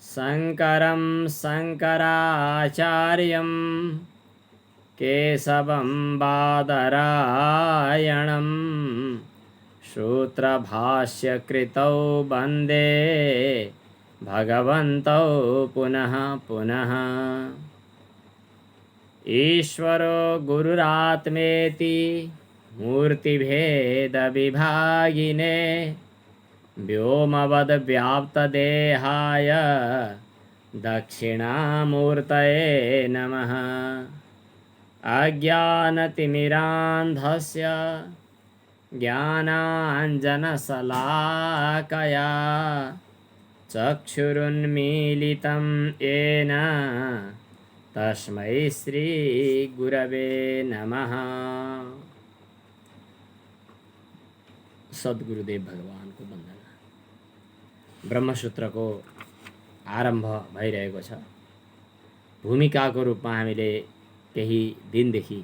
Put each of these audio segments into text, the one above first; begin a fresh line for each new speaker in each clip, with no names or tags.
शङ्करं शङ्कराचार्यं केशवं बादरायणं सूत्रभाष्यकृतौ वन्दे भगवन्तौ पुनः पुनः। ईश्वरो गुरुरात्मेति मूर्तिभेदविभागिने व्योमवद्व्याप्तदेहाय दक्षिणामूर्तये नमः। अज्ञानतिमिरान्धस्य ज्ञानाञ्जनशलाकया चक्षुरुन्मीलितं येन तस्मै श्रीगुरवे नमः। सद्गुरुदेव भगवान को वन्दना। ब्रह्मसूत्र को आरम्भ भइरहेको छ। भूमिकाको रूपमा हामीले केही दिनदेखि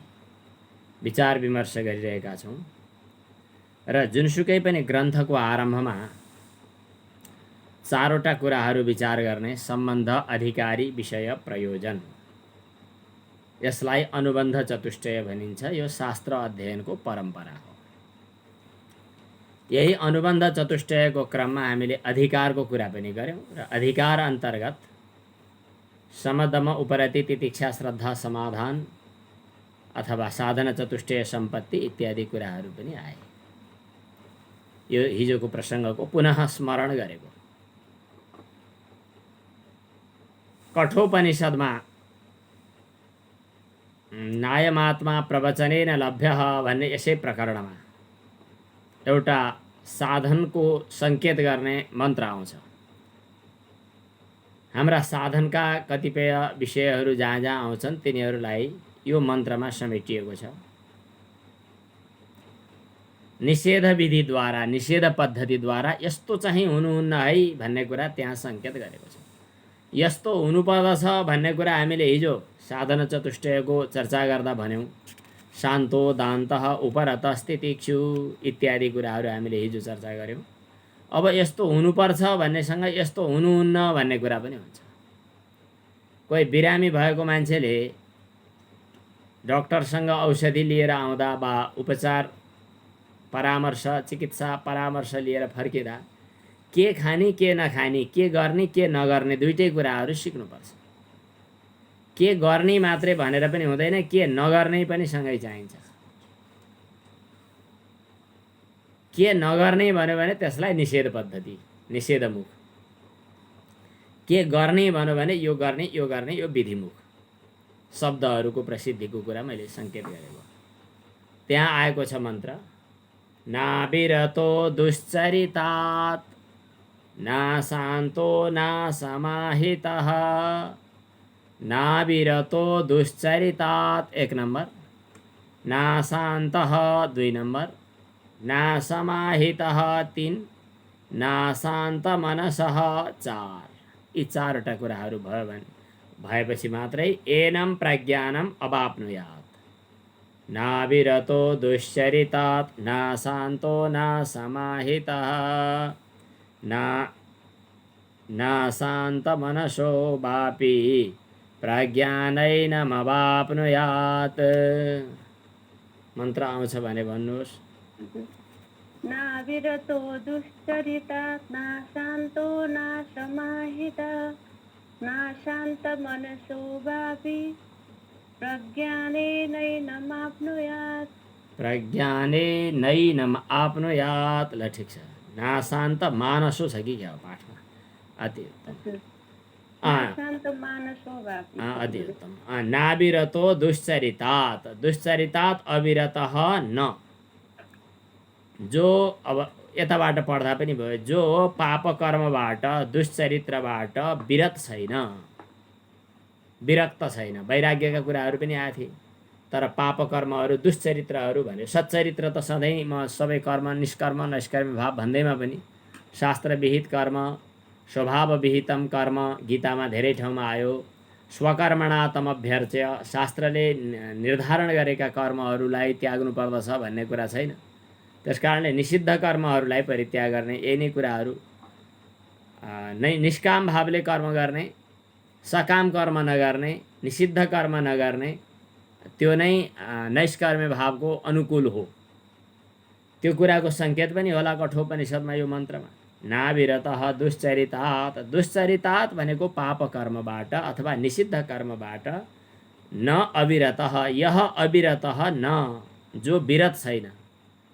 विचार विमर्श गरिरहेका छौँ र जुनसुकै पनि ग्रन्थको आरम्भमा चारवटा कुराहरू विचार गर्ने सम्बन्ध, अधिकारी, विषय, प्रयोजन, यसलाई अनुबन्ध चतुष्टय भनिन्छ। यो शास्त्र अध्ययनको परम्परा हो। यही अनुबन्ध चतुष्टयको क्रममा हामीले अधिकारको कुरा पनि गर्यौं र अधिकार अन्तर्गत समदम उपरति तितिक्षा श्रद्धा समाधान अथवा साधन चतुष्टय सम्पत्ति इत्यादि कुराहरू पनि आए। यो हिजोको प्रसङ्गको पुनः स्मरण गरेको। कठोपनिषदमा नायमात्मा प्रवचनेन लभ्यः भन्ने यसै प्रकरणमा एउटा साधनको सङ्केत गर्ने मन्त्र आउँछ। हाम्रा साधनका कतिपय विषयहरू जहाँ जहाँ आउँछन् तिनीहरूलाई यो मन्त्रमा समेटिएको छ। निषेध विधिद्वारा, निषेध पद्धतिद्वारा यस्तो चाहिँ हुनुहुन्न है भन्ने कुरा त्यहाँ सङ्केत गरेको छ। यस्तो हुनुपर्दछ भन्ने कुरा हामीले हिजो साधन चतुष्टयको चर्चा गर्दा भन्यौँ। शान्तो दान्तः उपरत स्थितिक्षु इत्यादि कुराहरू हामीले हिजो चर्चा गर्यौँ। अब यस्तो हुनुपर्छ भन्नेसँग यस्तो हुनुहुन्न भन्ने कुरा पनि हुन्छ। कोही बिरामी भएको मान्छेले डाक्टरसँग औषधि लिएर आउँदा वा उपचार परामर्श, चिकित्सा परामर्श लिएर फर्किँदा के खाने के नखाने, के गर्ने के नगर्ने दुईटै कुराहरू सिक्नुपर्छ। के गर्ने मात्रै भनेर पनि हुँदैन, के नगर्ने पनि सँगै चाहिन्छ। के नगर्ने भन्यो भने त्यसलाई निषेध पद्धति, निषेधमुख। के गर्ने भन्यो भने यो गर्ने यो गर्ने यो विधिमुख। शब्दहरूको प्रसिद्धिको कुरा मैले सङ्केत गरेको। त्यहाँ आएको छ मन्त्र, नाविरतो दुश्चरितात् नाशान्तो नासमाहितः। नाविरतो दुश्चरितात् 1 नम्बर, नाशान्तः 2 नम्बर, नासमाहितः 3, नाशान्तमनसः 4। यी चारवटा कुराहरू भएपछि मात्रै एनं प्रज्ञानम् अवाप्नुयात्। नाविरतो दुश्चरितात् नाशान्तो नासमाहितः नाशान्तमनसो वापि प्रज्ञानैनमवाप्नुयात्। मन्त्र आउँछ भने भन्नुहोस्।
नाविरतो दुश्चरितात् नाशान्तो नासमाहितः नाशान्तमनसो वापि प्रज्ञानेनैनमाप्नुयात्।
प्रज्ञानेनैनमाप्नुयात्। ल ठिक छ। नाशान्त मानसो छ कि क्या हो पाठमा? अति उत्तम। अति उत्तम। नाविरतो दुश्चरितात्, दुश्चरितात् अविरतः न। जो अब यताबाट पढ्दा पनि भयो, जो पाप कर्मबाट दुश्चरित्रबाट विरत छैन, विरक्त छैन। वैराग्यका कुराहरू पनि आए थिए, तर पाप कर्महरू दुश्चरित्रहरू भने सच्चरित्र त सधैँ म सबै कर्म निष्कर्म नैष्कर्म भाव भन्दैमा पनि शास्त्रविहित कर्म, स्वभावविहितम कर्म गीतामा धेरै ठाउँमा आयो। स्वकर्मणा तमभ्यर्च्य, शास्त्रले निर्धारण गरेका कर्महरूलाई त्याग्नु पर्दछ भन्ने कुरा छैन। त्यसकारणले निषिद्ध कर्महरूलाई परित्याग गर्ने यही नै कुराहरू निष्काम भावले कर्म गर्ने, सकाम कर्म नगर्ने, निषिद्ध कर्म नगर्ने, त्यो नै नैष्कर्म्य भावको अनुकूल हो। त्यो कुराको सङ्केत पनि होला कठोपनिषदमा यो मन्त्रमा। नाविरतः दुश्चरितात्। दुश्चरितात् भनेको पाप कर्मबाट अथवा निषिद्ध कर्मबाट। न अविरतः, यह अविरतः न, जो विरत छैन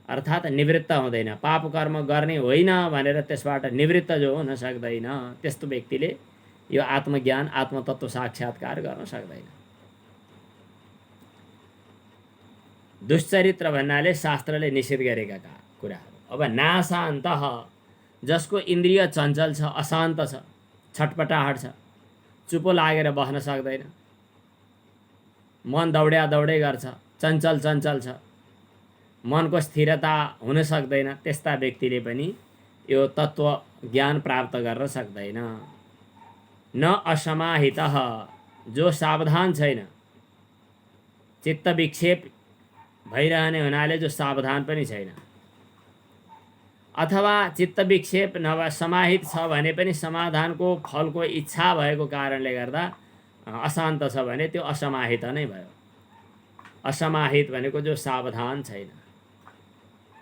अर्थात् निवृत्त हुँदैन। पाप कर्म गर्ने होइन भनेर त्यसबाट निवृत्त जो हुन सक्दैन, त्यस्तो व्यक्तिले यो आत्मज्ञान आत्मतत्त्व साक्षात्कार गर्न सक्दैन। दुश्चरित्र भन्नाले शास्त्रले निषेध गरेका कुराहरू। अब नाशान्तः, जसको इन्द्रिय चञ्चल छ, अशान्त छ, छटपटाहट छ, चुपो लागेर बस्न सक्दैन, मन दौड्या दौडै गर्छ, चञ्चल चञ्चल छ, मनको स्थिरता हुन सक्दैन, त्यस्ता व्यक्तिले पनि यो तत्त्व ज्ञान प्राप्त गर्न सक्दैन। न असमाहितः, जो सावधान छैन, चित्त विक्षेप भइरहने हुनाले जो सावधान पनि छैन, अथवा चित्त विक्षेप नभए समाहित छ भने पनि समाधानको फलको इच्छा भएको कारणले गर्दा अशान्त छ भने त्यो असमाहित नै भयो। असमाहित भनेको जो सावधान छैन।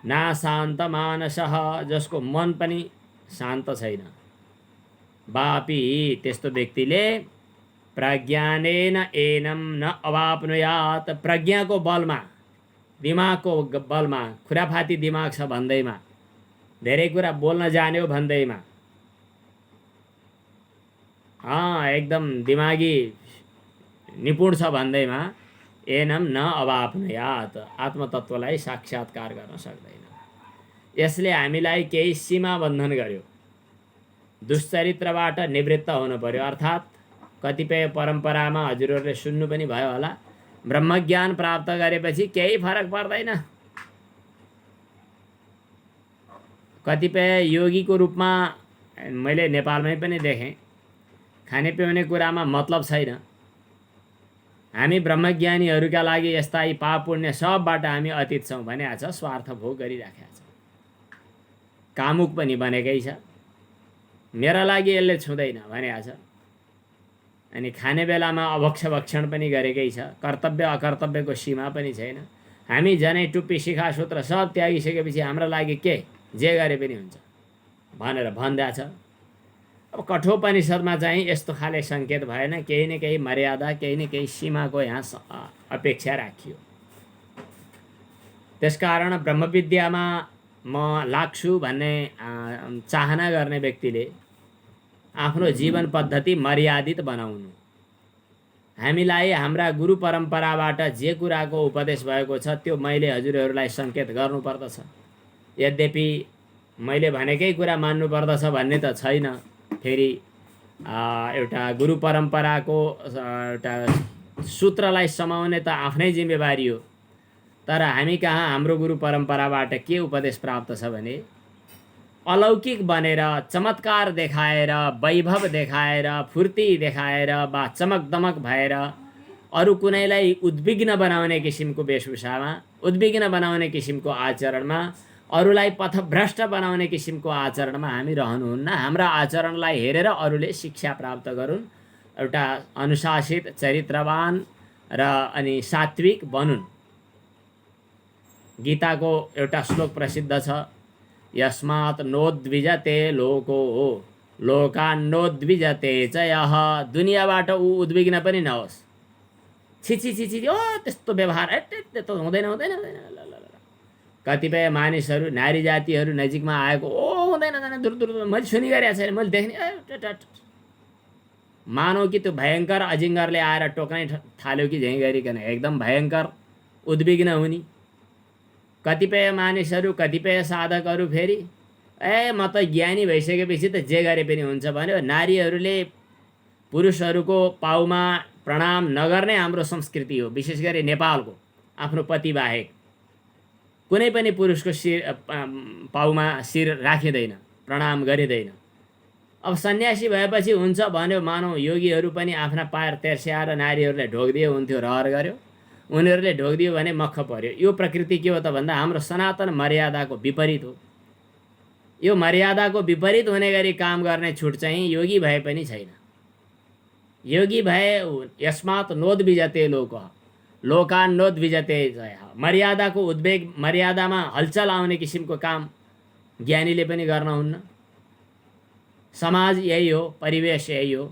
नाशान्त मानसः, जसको मन पनि शान्त छैन। वापि, त्यस्तो व्यक्तिले प्रज्ञानेन एनं न अवाप्नुयात्, प्रज्ञाको बलमा, दिमागको बलमा, खुराफाती दिमाग छ भन्दैमा, धेरै कुरा बोल्न जान्यो भन्दैमा, एकदम दिमागी निपुण छ भन्दैमा, एनम न अवाप्नुयात्, आत्मतत्त्वलाई साक्षात्कार गर्न सक्दैन। यसले हामीलाई केही सीमा बन्धन गर्यो। दुश्चरित्रबाट निवृत्त हुनु पर्यो। अर्थात् कतिपय परम्परामा हजुरहरूले सुन्नु पनि भयो होला, ब्रह्मज्ञान प्राप्त गरेपछि केही फरक पर्दैन। कतिपय योगीको रूपमा मैले नेपालमै पनि देखेँ, खाने पिउने कुरामा मतलब छैन। हामी ब्रह्मज्ञानीहरूका लागि यस्ता यी पाप पुण्य सबबाट हामी अतीत छौँ भनेको छ। स्वार्थ भोग गरिराखेको छ, कामुक पनि बनेकै छ, मेरा लागि यसले छुँदैन भनेको छ। अनि खाने बेलामा अभक्ष भक्षण पनि गरेकै छ। कर्तव्य अकर्तव्यको सीमा पनि छैन। हामी जनै टुप्पी शिखा सूत्र सब त्यागिसकेपछि हाम्रो लागि के जे गरे पनि हुन्छ भनेर भन्दा छ। अब कठोपनिषदमा चाहिँ यस्तो खाले सङ्केत भएन। केही न केही मर्यादा, केही न केही सीमाको यहाँ अपेक्षा राखियो। त्यसकारण ब्रह्मविद्यामा म लाग्छु भन्ने चाहना गर्ने व्यक्तिले आफ्नो जीवन पद्धति मर्यादित बनाउनु। हामीलाई हाम्रा गुरु परम्पराबाट जे कुराको उपदेश भएको छ त्यो मैले हजुरहरूलाई सङ्केत गर्नुपर्दछ। यद्यपि मैले भनेकै कुरा मान्नुपर्दछ भन्ने त छैन। फेरि एउटा गुरु परम्पराको एउटा सूत्रलाई समाउने त आफ्नै जिम्मेवारी हो। तर हामी कहाँ हाम्रो गुरु परम्पराबाट के उपदेश प्राप्त छ भने अलौकिक बनेर, चमत्कार देखाएर, वैभव देखाएर, फुर्ती देखाएर वा चमक दमक भएर अरू कुनैलाई उद्विग्न बनाउने किसिमको वेशभूषामा, उद्विग्न बनाउने किसिमको आचरणमा, अरूलाई पथभ्रष्ट बनाउने किसिमको आचरणमा हामी रहनुहुन्न। हाम्रा आचरणलाई हेरेर अरूले शिक्षा प्राप्त गरून्, एउटा अनुशासित, चरित्रवान र अनि सात्विक बनुन्। गीताको एउटा श्लोक प्रसिद्ध छ, यस्मात् नोद्विजते लोको लोकान्नोद्विजते च यः। दुनियाँबाट ऊ उद्विग्न पनि नहोस्। छिछि छिछि ओ त्यस्तो व्यवहार त्यस्तो हुँदैन हुँदैन हुँदैन। कतिपय मानिसहरू, नारी जातिहरू नजिकमा आएको हुँदैन हुँदैन, दूर दूर मैले सुनि गरेको छैन, मैले देख्ने मानौ कि त्यो भयङ्कर अजिङ्गरले आएर टोक्नै थाल्यो कि झैँ गरिकन एकदम भयङ्कर उद्विग्न हुने। कतिपय मानिसहरू, कतिपय साधकहरू फेरि म त ज्ञानी भइसकेपछि त जे गरे पनि हुन्छ भन्यो। नारीहरूले पुरुषहरूको पाउमा प्रणाम नगर्ने हाम्रो संस्कृति हो, विशेष गरी नेपालको। आफ्नो पति बाहेक कुनै पनि पुरुषको शिर पाउमा शिर राखिँदैन, प्रणाम गरिँदैन। अब सन्यासी भएपछि हुन्छ भन्यो। मानौ योगीहरू पनि आफ्ना पार तेर्स्याएर नारीहरूलाई ढोगिदियो हुन्थ्यो, रहर गर्यो। उनीहरूले ढोगिदियो भने मख पर्यो। यो प्रकृति के हो त भन्दा हाम्रो सनातन मर्यादाको विपरीत हो। यो मर्यादाको विपरीत हुने गरी काम गर्ने छुट चाहिँ योगी भए पनि छैन। योगी भए यस्मात् नोद विजते लोकः लोकान्नोद विजते जयः। मर्यादाको उद्वेग, मर्यादामा हलचल आउने किसिमको काम ज्ञानीले पनि गर्न हुन्न। समाज यही हो, परिवेश यही हो।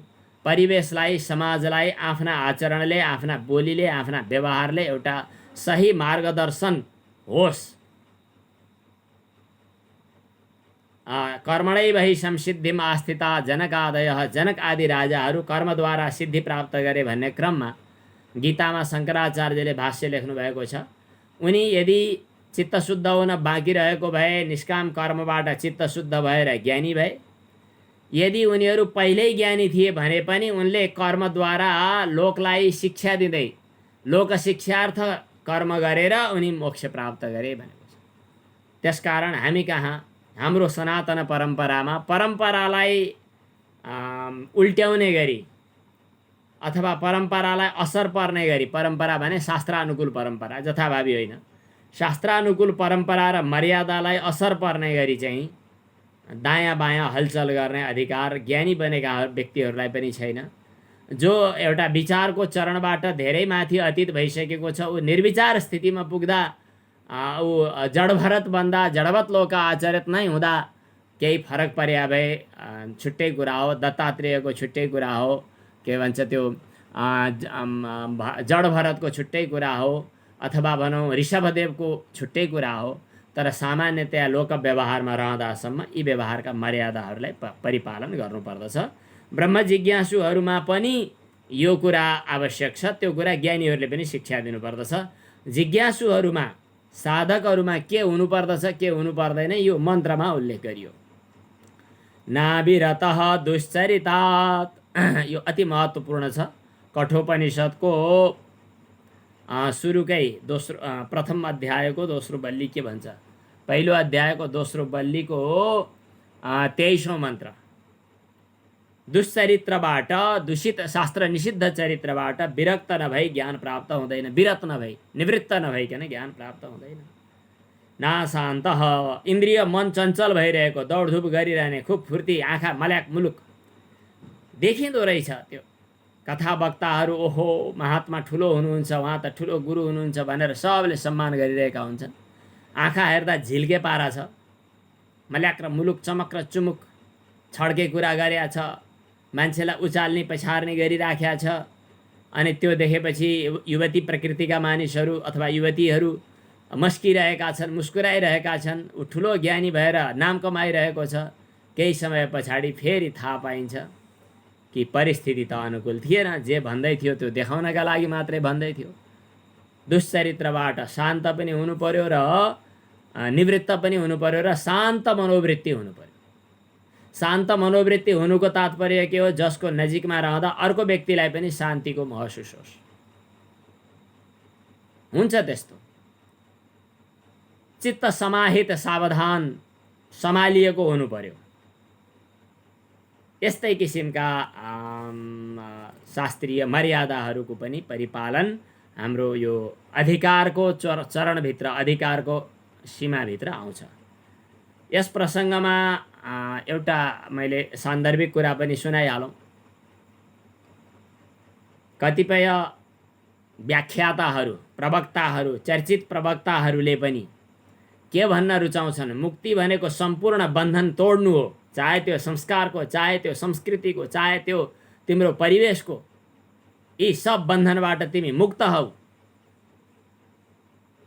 परिवेशलाई, समाजलाई आफ्ना आचरणले, आफ्ना बोलीले, आफ्ना व्यवहारले एउटा सही मार्गदर्शन होस्। कर्मणैव संसिद्धिम आस्थिता जनकादयः। जनक आदि राजाहरू कर्मद्वारा सिद्धि प्राप्त गरे भन्ने क्रममा गीतामा शङ्कराचार्यले भाष्य लेख्नु भएको छ। उनी यदि चित्त शुद्ध हुन बाँकी रहेको भए, निष्काम कर्मबाट चित्त शुद्ध भएर ज्ञानी भए, यदि उनीहरू पहिल्यै ज्ञानी थिए भने पनि उनले कर्मद्वारा लोकलाई शिक्षा दिँदै लोकशिक्षार्थ कर्म गरेर उनी मोक्ष प्राप्त गरे भनेको छ। त्यसकारण हामी कहाँ हाम्रो सनातन परम्परामा परम्परालाई उल्ट्याउने गरी अथवा परम्परालाई असर पर्ने गरी, परम्परा भने शास्त्रानुकूल परम्परा, जथाभावी होइन, शास्त्रानुकूल परम्परा र मर्यादालाई असर पर्ने गरी चाहिँ दायाँ बायाँ हलचल गर्ने अधिकार ज्ञानी बनेका व्यक्तिहरूलाई पनि छैन। जो एउटा विचारको चरणबाट धेरै माथि अतीत भइसकेको छ, ऊ निर्विचार स्थितिमा पुग्दा ऊ जडभरत बन्दा, जडवत लोक आचरित नै हुँदा केही फरक पर्या भए छुट्टै कुरा हो। दत्तात्रेयको छुट्टै कुरा हो, के भन्छ त्यो जडभरतको छुट्टै कुरा हो, अथवा भनौँ ऋषभदेवको छुट्टै कुरा हो। तर सामान्यतया लोक व्यवहारमा रहँदासम्म यी व्यवहारका मर्यादाहरूलाई परिपालन गर्नुपर्दछ। ब्रह्म जिज्ञासुहरूमा पनि यो कुरा आवश्यक छ, त्यो कुरा ज्ञानीहरूले पनि शिक्षा दिनुपर्दछ। जिज्ञासुहरूमा, साधकहरूमा के हुनुपर्दछ, के हुनु पर्दैन, यो मन्त्रमा उल्लेख गरियो। नाविरतः दुश्चरितात्, यो अति महत्त्वपूर्ण छ। कठोपनिषदको सुरुकै प्रथम अध्यायको दोस्रो बल्ली के भन्छ? पहिलो अध्यायको दोस्रो बल्लीको 23औं मन्त्र। दुश्चरित्रबाट, दूषित शास्त्र निषिद्ध चरित्रबाट विरक्त नभई ज्ञान प्राप्त हुँदैन। विरत नभई, निवृत्त नभइकन ज्ञान प्राप्त हुँदैन। नाशान्तः, इन्द्रिय मन चञ्चल भइरहेको, दौडधुप गरिरहने, खुब फुर्ती, आँखा मल्याक मुलुक देखिँदो रहेछ। त्यो कथा वक्ताहरू ओहो महात्मा ठुलो हुनुहुन्छ, उहाँ त ठुलो गुरु हुनुहुन्छ भनेर सबले सम्मान गरिरहेका हुन्छन्। आँखा हेर्दा झिल्के पारा छ, मल्याक र मुलुक चमक र चुमुक, छड्के कुरा गरेका छ, मान्छेलाई उचाल्ने पछार्ने गरिराखेका छ। अनि त्यो देखेपछि युवती प्रकृतिका मानिसहरू अथवा युवतीहरू मस्किरहेका छन्, मुस्कुराइरहेका छन्। ऊ ठुलो ज्ञानी भएर नाम कमाइरहेको छ। केही समय पछाडि फेरि थाहा पाइन्छ कि परिस्थिति त अनुकूल थिएन। जे भन्दै थियो त्यो देखाउनका लागि मात्रै भन्दै थियो। दुश्चरित्रबाट शान्त पनि हुनु पर्यो र निवृत्त पनि हुनु पर्यो र शान्त मनोवृत्ति हुनु पर्यो। शान्त मनोवृत्ति हुनुको तात्पर्य के हो? जसको नजिकमा रहँदा अर्को व्यक्तिलाई पनि शान्तिको महसुस होस्। हुन्छ त्यस्तो। चित्त समाहित, सावधान, सम्हालिएको हुनु पर्यो। यस्तै किसिमका शास्त्रीय मर्यादाहरूको पनि परिपालन हाम्रो यो अधिकारको चरणभित्र, अधिकारको सीमाभित्र आउँछ। यस प्रसङ्गमा एउटा मैले सान्दर्भिक कुरा पनि सुनाइहालौँ। कतिपय व्याख्याताहरू, प्रवक्ताहरू, चर्चित प्रवक्ताहरूले पनि के भन्न रुचाउँछन्? मुक्ति भनेको सम्पूर्ण बन्धन तोड्नु हो। चाहे त्यो संस्कारको, चाहे त्यो संस्कृतिको, चाहे त्यो तिम्रो परिवेशको, यी सब बन्धनबाट तिमी मुक्त हौ।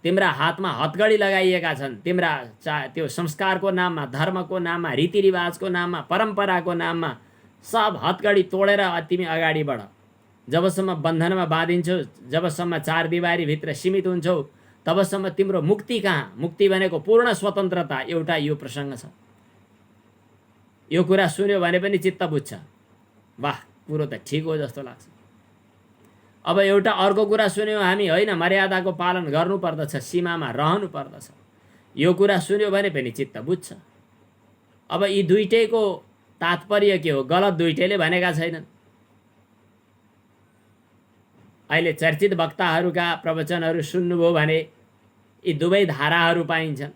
तिम्रा हातमा हतकडी लगाइएका छन्। तिम्रा त्यो संस्कारको नाममा, धर्मको नाममा, रीतिरिवाजको नाममा, परम्पराको नाममा सब हतकडी तोडेर तिमी अगाडि बढ। जबसम्म बन्धनमा बाँधिन्छौ, जबसम्म चार दिवारीभित्र सीमित हुन्छौ, तबसम्म तिम्रो मुक्ति कहाँ? मुक्ति भनेको पूर्ण स्वतन्त्रता। एउटा यो प्रसङ्ग छ। यो कुरा सुन्यो भने पनि चित्त बुझ्छ, वाह कुरो त ठिक हो जस्तो लाग्छ। अब एउटा अर्को कुरा सुन्यौँ हामी, होइन मर्यादाको पालन गर्नुपर्दछ, सीमामा रहनु पर्दछ, यो कुरा सुन्यो भने पनि चित्त बुझ्छ। अब यी दुईटैको तात्पर्य के हो? गलत दुईटैले भनेका छैनन्। अहिले चर्चित वक्ताहरूका प्रवचनहरू सुन्नुभयो भने यी दुवै धाराहरू पाइन्छन्।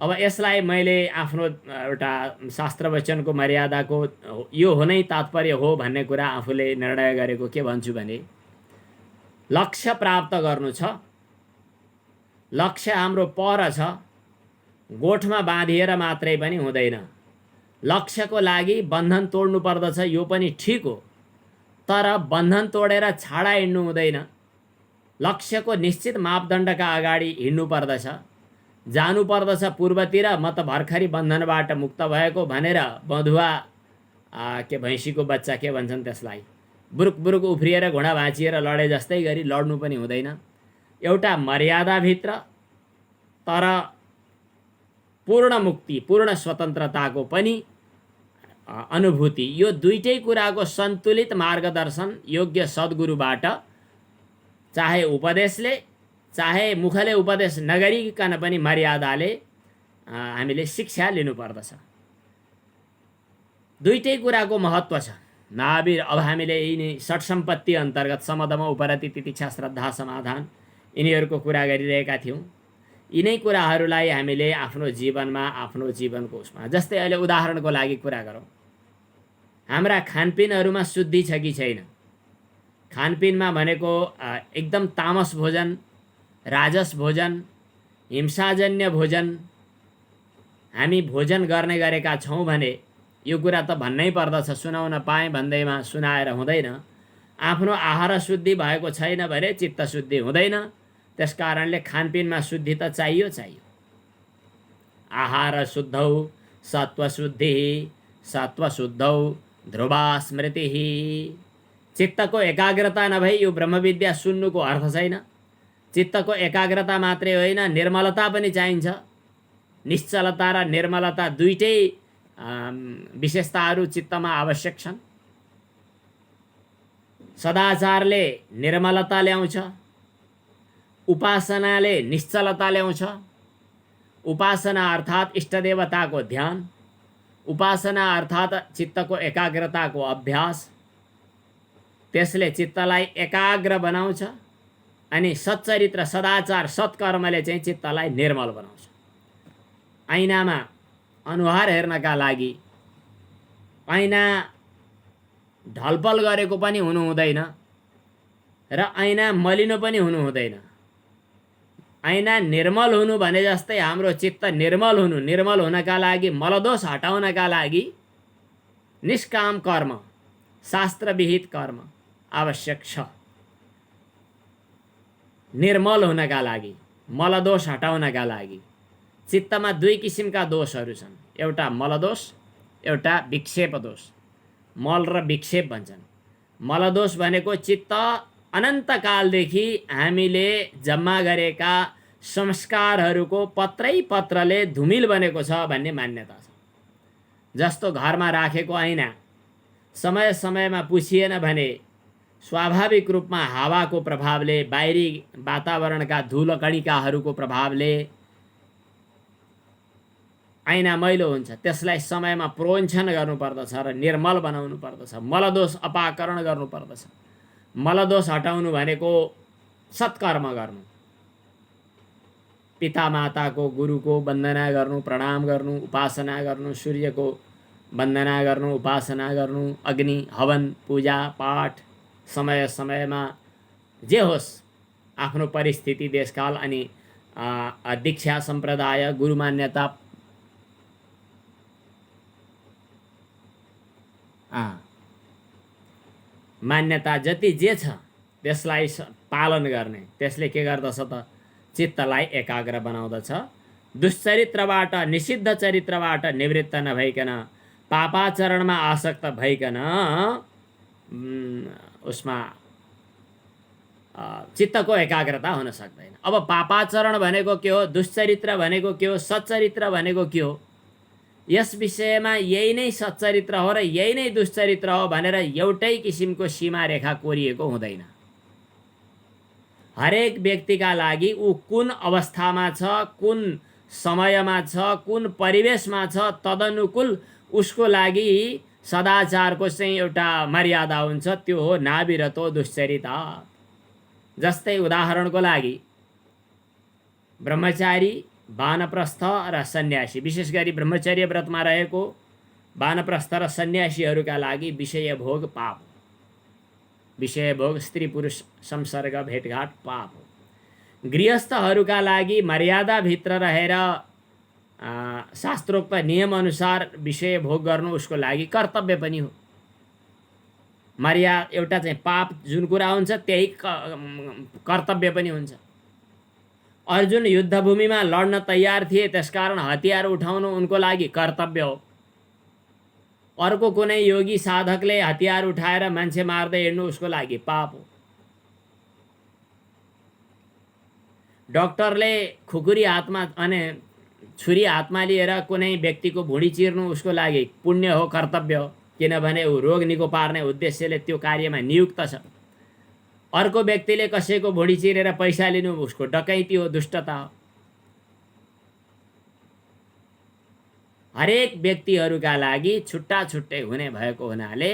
अब यसलाई मैले आफ्नो एउटा शास्त्र वचनको मर्यादाको यो हो नै तात्पर्य हो भन्ने कुरा आफूले निर्णय गरेको के भन्छु भने लक्ष्य प्राप्त गर्नु छ, लक्ष्य हाम्रो पर छ, गोठमा बाँधिएर मात्रै पनि हुँदैन। लक्ष्यको लागि बन्धन तोड्नु पर्दछ, यो पनि ठिक हो, तर बन्धन तोडेर छाडा हिँड्नु हुँदैन। लक्ष्यको निश्चित मापदण्डका अगाडि हिँड्नु पर्दछ, जानु पर्दछ पूर्वतिर। म त भर्खरै बन्धनबाट मुक्त भएको भनेर बधुवा के भैँसीको बच्चा के भन्छन् त्यसलाई, बुरुक बुरुक उफ्रिएर घुँडा भाँचिएर लडे जस्तै गरी लड्नु पनि हुँदैन। एउटा मर्यादाभित्र तर पूर्ण मुक्ति, पूर्ण स्वतन्त्रताको पनि अनुभूति, यो दुईटै कुराको सन्तुलित मार्गदर्शन योग्य सद्गुरुबाट, चाहे उपदेशले चाहे मुखले उपदेश नगरिकन पनि मर्यादाले हामीले शिक्षा लिनुपर्दछ। दुईटै कुराको महत्त्व छ। महावीर अब हामीले यिनी षट्सम्पत्ति अन्तर्गत समदम उपरति तितिक्षा श्रद्धा समाधान यिनीहरूको कुरा गरिरहेका थियौँ। यिनै कुराहरूलाई हामीले आफ्नो जीवनमा, आफ्नो जीवनको उसमा, जस्तै अहिले उदाहरणको लागि कुरा गरौँ, हाम्रा खानपिनहरूमा शुद्धि छ कि छैन? खानपिनमा भनेको एकदम तामस भोजन, राजस भोजन, हिंसाजन्य भोजन हामी भोजन गर्ने गरेका छौँ भने यो कुरा त भन्नै पर्दछ। सुनाउन पाएँ भन्दैमा सुनाएर हुँदैन। आफ्नो आहार शुद्धि भएको छैन भने चित्त शुद्धि हुँदैन। त्यस कारणले खानपिनमा शुद्धि त चाहियो। आहार शुद्धौ सत्वशुद्धि, सत्वशुद्धौ ध्रुवा स्मृति। चित्तको एकाग्रता नभई यो ब्रह्मविद्या सुन्नुको अर्थ छैन। चित्तको एकाग्रता मात्रै होइन, निर्मलता पनि चाहिन्छ। निश्चलता र निर्मलता दुईटै विशेषताहरू चित्तमा आवश्यक छन्। सदाचारले निर्मलता ल्याउँछ, उपासनाले निश्चलता ल्याउँछ। उपासना अर्थात् इष्टदेवताको ध्यान, उपासना अर्थात् चित्तको एकाग्रताको अभ्यास, त्यसले चित्तलाई एकाग्र बनाउँछ। अनि सच्चरित्र, सदाचार, सत्कर्मले चाहिँ चित्तलाई निर्मल बनाउँछ। ऐनामा अनुहार हेर्नका लागि ऐना ढलपल गरेको पनि हुनु हुँदैन र ऐना मलिनो पनि हुनु हुँदैन। ऐना निर्मल हुनु भने जस्तै हाम्रो चित्त निर्मल हुनु, निर्मल हुनका लागि, मलदोष हटाउनका लागि निष्काम कर्म, शास्त्रविहित कर्म आवश्यक छ। निर्मल हुनका लागि, मलदोष हटाउनका लागि। चित्तमा दुई किसिमका दोषहरू छन्, एउटा मलदोष, एउटा विक्षेप दोष। मल र विक्षेप भन्छन्। मलदोष भनेको चित्त अनन्तकालदेखि हामीले जम्मा गरेका संस्कारहरूको पत्रै पत्रले धुमिल बनेको छ भन्ने मान्यता छ। जस्तो घरमा राखेको ऐना समय समयमा पुछिएन भने स्वाभाविक रूपमा हावाको प्रभावले, बाहिरी वातावरणका धुलो कणिकाहरूको प्रभावले ऐना मैलो हुन्छ। त्यसलाई समयमा प्रोञ्छन गर्नुपर्दछ र निर्मल बनाउनु पर्दछ। मलदोष अपाकरण गर्नुपर्दछ। मलदोष हटाउनु भनेको सत्कर्म गर्नु, पितामाताको, गुरुको वन्दना गर्नु, प्रणाम गर्नु, उपासना गर्नु, सूर्यको वन्दना गर्नु, उपासना गर्नु, अग्नि, हवन, पूजा पाठ समय समयमा जे होस्, आफ्नो परिस्थिति, देशकाल अनि दीक्षा सम्प्रदाय, गुरु मान्यता मान्यता जति जे छ त्यसलाई पालन गर्ने। त्यसले के गर्दछ त? चित्तलाई एकाग्र बनाउँदछ। दुश्चरित्रबाट, निषिद्ध चरित्रबाट निवृत्त नभइकन, पापाचरणमा आसक्त भइकन उसमा चित्तको एकाग्रता हुन सक्दैन। अब पापाचरण भनेको के हो, दुश्चरित्र भनेको के हो, सच्चरित्र भनेको के हो, यस विषयमा यही नै सच्चरित्र हो र यही नै दुश्चरित्र हो भनेर एउटै किसिमको सीमा रेखा कोरिएको हुँदैन। हरेक व्यक्तिका लागि ऊ कुन अवस्थामा छ, कुन समयमा छ, कुन परिवेशमा छ, तदनुकूल उसको लागि सदाचारको चाहिँ एउटा मर्यादा हुन्छ। त्यो हो नाविरतो दुश्चरिता। जस्तै उदाहरणको लागि ब्रह्मचारी वानप्रस्थ र सन्यासी, विशेष गरी ब्रह्मचर्य व्रतमा रहेको वानप्रस्थ र सन्यासीहरूका लागि विषय भोग पाप हो। विषय भोग स्त्री पुरुष संसर्ग भेटघाट पाप हो। गृहस्थहरूका लागि मर्यादाभित्र रहेर शास्त्रोक्त नियमअनुसार विषय भोग गर्नु उसको लागि कर्तव्य पनि हो। एउटा चाहिँ पाप जुन कुरा हुन्छ त्यही कर्तव्य पनि हुन्छ। अर्जुन युद्धभूमिमा लड्न तयार थिए, त्यसकारण हतियार उठाउनु उनको लागि कर्तव्य हो। अर्को कुनै योगी साधकले हतियार उठाएर मान्छे मार्दै हिँड्नु उसको लागि पाप हो। डाक्टरले खुकुरी हातमा अनि छुरी हातमा लिएर कुनै व्यक्तिको भुँडी चिर्नु उसको लागि पुण्य हो, कर्तव्य हो, किनभने ऊ रोग निको पार्ने उद्देश्यले त्यो कार्यमा नियुक्त छ। अर्को व्यक्तिले कसैको भुँडी चिरेर पैसा लिनु उसको डकैती हो, दुष्टता हो। हरेक व्यक्तिहरूका लागि छुट्टा छुट्टै हुने भएको हुनाले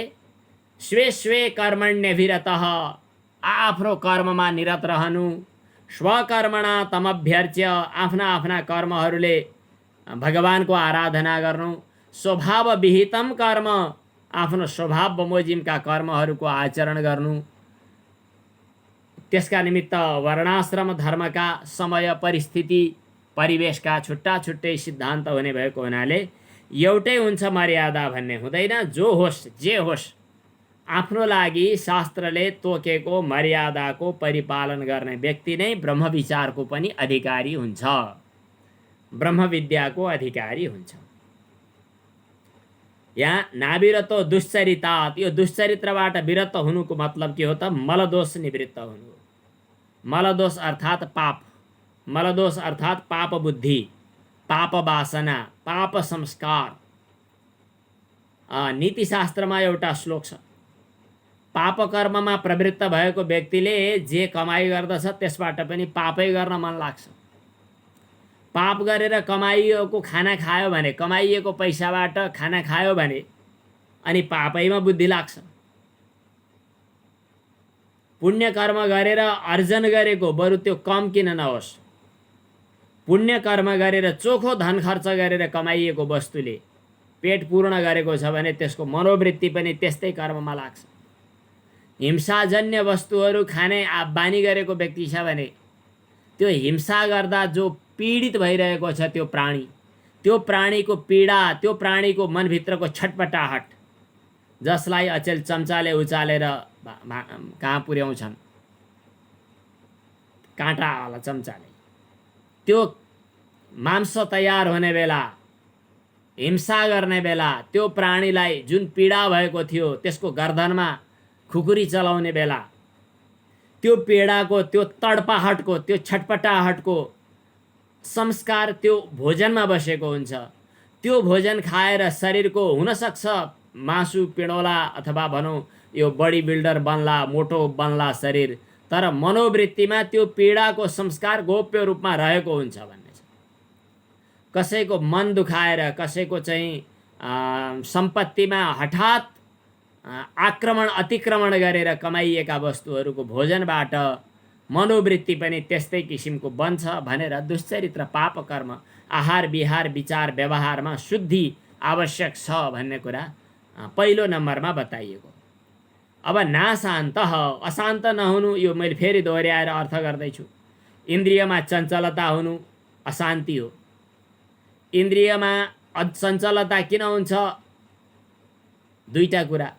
स्वे स्वे कर्मण्यभिरतः, आफ्नो कर्ममा निरत रहनु, स्वकर्मणा तमभ्यर्च्य, आफ्ना आफ्ना कर्महरूले भगवानको आराधना गर्नु, स्वभाव विहितम कर्म, आफ्नो स्वभाव बमोजिमका कर्महरूको आचरण गर्नु। त्यसका निमित्त वर्णाश्रम धर्मका समय परिस्थिति परिवेशका छुट्टा छुट्टै सिद्धान्त हुने भएको हुनाले एउटै हुन्छ मर्यादा भन्ने हुँदैन। जो होस् जे होस्, आफ्नो लागि शास्त्रले तोकेको मर्यादाको परिपालन गर्ने व्यक्ति नै ब्रह्म विचारको पनि अधिकारी हुन्छ, ब्रह्म विद्याको अधिकारी हुन्छ। यहाँ नाविरतो दुश्चरितात्, यो दुश्चरित्रबाट विरत हुनुको मतलब के हो त? मलदोष निवृत्त हुनु। मलदोष अर्थात् पाप, मलदोष अर्थात् पाप बुद्धि, पाप वासना, पाप संस्कार। नीतिशास्त्रमा एउटा श्लोक छ, पाप कर्ममा प्रवृत्त भएको व्यक्तिले जे कमाइ गर्दछ त्यसबाट पनि पापै गर्न मन लाग्छ। पाप गरेर कमाइएको खाना खायो भने, कमाइएको पैसाबाट खाना खायो भने अनि पापैमा बुद्धि लाग्छ। पुण्य कर्म गरेर अर्जन गरेको बरु त्यो कम किन नहोस्, पुण्य कर्म गरेर चोखो धन खर्च गरेर कमाइएको वस्तुले पेट पूर्ण गरेको छ भने त्यसको मनोवृत्ति पनि त्यस्तै कर्ममा लाग्छ। हिंसाजन्य वस्तुहरू खाने बानी गरेको व्यक्ति छ भने त्यो हिंसा गर्दा जो पीडित भइरहेको छ त्यो प्राणीको पीडा, त्यो प्राणीको मनभित्रको छटपटाहट, जसलाई अचेल चम्चाले उचालेर कहाँ पुर्याउँछन्, काँटावाला चम्चाले, त्यो मांस तयार हुने बेला, हिंसा गर्ने बेला, त्यो प्राणीलाई जुन पीडा भएको थियो त्यसको गर्दनमा खुकुरी चलाउने बेला त्यो पीडाको, त्यो तडपाहटको, त्यो छटपटाहटको संस्कार त्यो भोजनमा बसेको हुन्छ। त्यो भोजन खाएर शरीरको हुनसक्छ मासु पिँडोला अथवा भनौँ यो बडी बिल्डर बन्ला, मोटो बन्ला शरीर, तर मनोवृत्तिमा त्यो पीडाको संस्कार गोप्य रूपमा रहेको हुन्छ भन्ने छ। कसैको मन दुखाएर, कसैको चाहिँ सम्पत्तिमा हठात आक्रमण अतिक्रमण गरेर कमाइएका वस्तुहरूको भोजनबाट मनोवृत्ति पनि त्यस्तै किसिमको बन्छ भनेर दुश्चरित्र पाप कर्म, आहार विहार विचार व्यवहारमा शुद्धि आवश्यक छ भन्ने कुरा पहिलो नम्बरमा बताइएको। अब नाशान्त, अशान्त नहुनु, यो मैले फेरि दोहोऱ्याएर अर्थ गर्दैछु। इन्द्रियमा चञ्चलता हुनु अशान्ति हो। इन्द्रियमा चञ्चलता किन हुन्छ? दुईटा कुरा,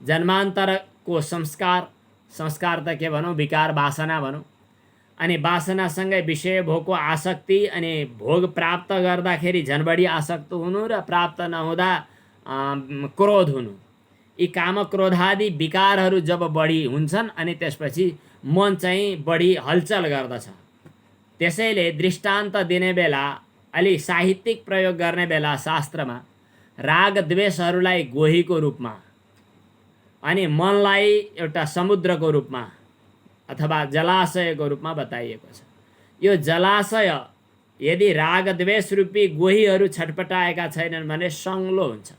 जन्मान्तरको संस्कार त के भनौँ, विकार वासना भनौँ, अनि वासनासँगै विषय भोगको आसक्ति, अनि भोग प्राप्त गर्दाखेरि झन् बढी आसक्त हुनु र प्राप्त नहुँदा क्रोध हुनु। यी काम क्रोधादि विकारहरू जब बढी हुन्छन् अनि त्यसपछि मन चाहिँ बढी हलचल गर्दछ। त्यसैले दृष्टान्त दिने बेला, अलि साहित्यिक प्रयोग गर्ने बेला शास्त्रमा राग द्वेषहरूलाई गोहीको रूपमा अनि मनलाई एउटा समुद्रको रूपमा अथवा जलाशयको रूपमा बताइएको छ। यो जलाशय यदि राग द्वेष रूपी गोहीहरू छटपटाएका छैनन् भने सङ्लो हुन्छ।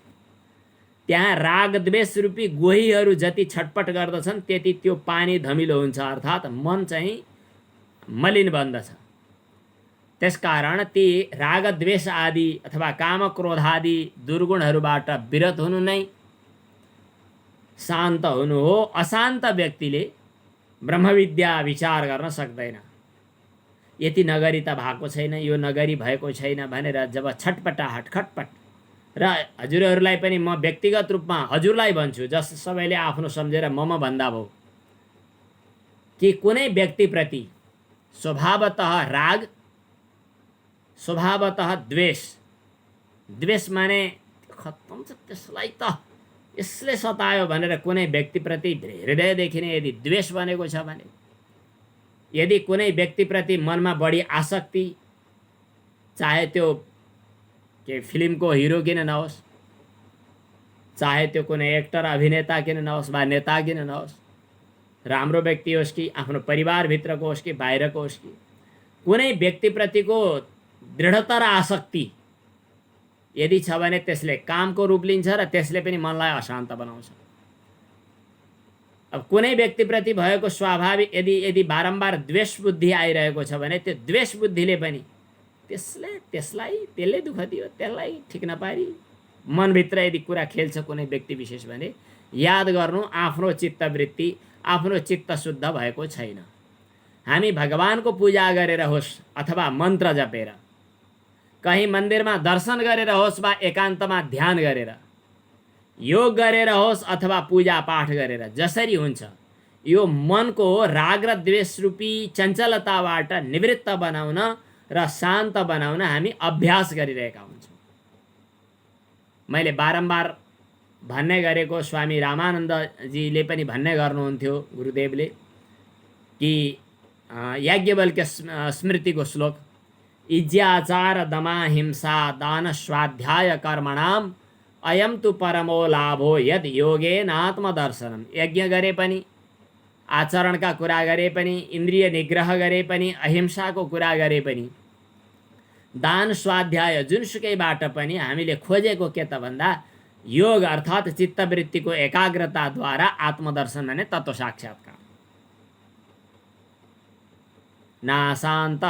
त्यहाँ राग द्वेष रूपी गोहीहरू जति छटपट गर्दछन् त्यति त्यो पानी धमिलो हुन्छ, अर्थात् मन चाहिँ मलिन बन्दछ। त्यसकारण ती राग द्वेष आदि अथवा काम क्रोध आदि दुर्गुणहरूबाट विरत हुनु नै शान्त हुनु हो। अशान्त व्यक्तिले ब्रह्मविद्या विचार गर्न सक्दैन। यति नगरी त भएको छैन, यो नगरी भएको छैन भनेर जब छटपटाहट खटपट, र हजुरहरूलाई पनि म व्यक्तिगत रूपमा हजुरलाई भन्छु, जस सबैले आफ्नो सम्झेर मम भन्दा भयो कि कुनै व्यक्तिप्रति स्वभावतः राग, स्वभावतः द्वेष, द्वेष माने खत्तम छ, त्यसलाई त यसले सतायो भनेर कुनै व्यक्तिप्रति हृदयदेखि नै यदि द्वेष बनेको छ भने, यदि कुनै व्यक्तिप्रति मनमा बढी आसक्ति, चाहे त्यो के फिल्मको हिरो किन नहोस्, चाहे त्यो कुनै एक्टर अभिनेता किन नहोस् वा नेता किन नहोस्, राम्रो व्यक्ति होस् कि आफ्नो परिवारभित्रको होस् कि बाहिरको होस् कि, कुनै व्यक्तिप्रतिको दृढतर आसक्ति यदि छ भने त्यसले कामको रूप लिन्छ र त्यसले पनि मनलाई अशान्त बनाउँछ। अब कुनै व्यक्तिप्रति भएको स्वाभाविक यदि बारम्बार द्वेष बुद्धि आइरहेको छ भने त्यो द्वेष बुद्धिले पनि त्यसले दुःख दियो, त्यसलाई ठिक नपारी मनभित्र यदि कुरा खेल्छ कुनै व्यक्ति विशेष भने याद गर्नु आफ्नो चित्तवृत्ति, आफ्नो चित्त शुद्ध भएको छैन। हामी भगवानको पूजा गरेर होस् अथवा मन्त्र जपेर, कहीँ मन्दिरमा दर्शन गरेर होस् वा एकान्तमा ध्यान गरेर, योग गरेर होस् अथवा पूजा पाठ गरेर, जसरी हुन्छ यो मनको राग र द्वेष रूपी चञ्चलताबाट निवृत्त बनाउन र शान्त बनाउन हामी अभ्यास गरिरहेका हुन्छौँ। मैले बारम्बार भन्ने गरेको, स्वामी रामानन्दजीले पनि भन्ने गर्नुहुन्थ्यो गुरुदेवले, कि याज्ञवल्क्य स्मृतिको श्लोक, इज्याचार दमा हिंसा दान स्वाध्याय कर्मणाम अयम तु परमो लाभो यद योगेन आत्मदर्शनम। यज्ञ गरे पनि, आचरणका कुरा गरे पनि, इन्द्रिय निग्रह गरे पनि, अहिंसाको कुरा गरे पनि, दान स्वाध्याय जुनसुकैबाट पनि हामीले खोजेको के त भन्दा योग अर्थात् चित्तवृत्तिको एकाग्रताद्वारा आत्मदर्शन भने तत्त्व साक्षात्कार। नाशान्त,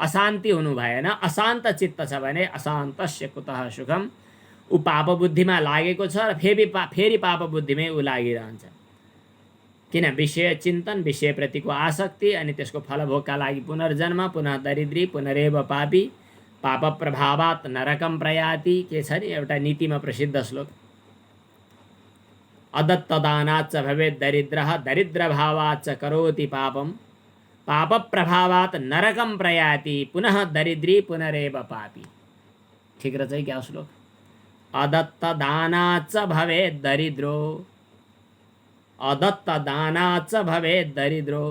अशान्ति हुनु भएन। अशान्त चित्त छ भने अशान्तस्य कुतः सुखम, ऊ पाप बुद्धिमा लागेको छ र फेरि पाप बुद्धिमै ऊ लागिरहन्छ। किन? विषय चिन्तन, विषयप्रतिको आसक्ति, अनि त्यसको फलभोगका लागि पुनर्जन्म, पुनः दरिद्री, पुनरेव पापी, पाप प्रभावात् नरकम प्रयाति। के छ नि एउटा नीतिमा प्रसिद्ध श्लोक, अदत्तदानाच्च भवेत् दरिद्रः दरिद्रभावाच्च करोति पापम, पाप प्रभावात् नरकम प्रयाति, पुनः दरिद्री पुनरेव पापी। ठीक रहेछ है क्या श्लोक? अदत्तदानाच्च भवेत् दरिद्रो, अदत्तदानाच्च भवेत् दरिद्रो।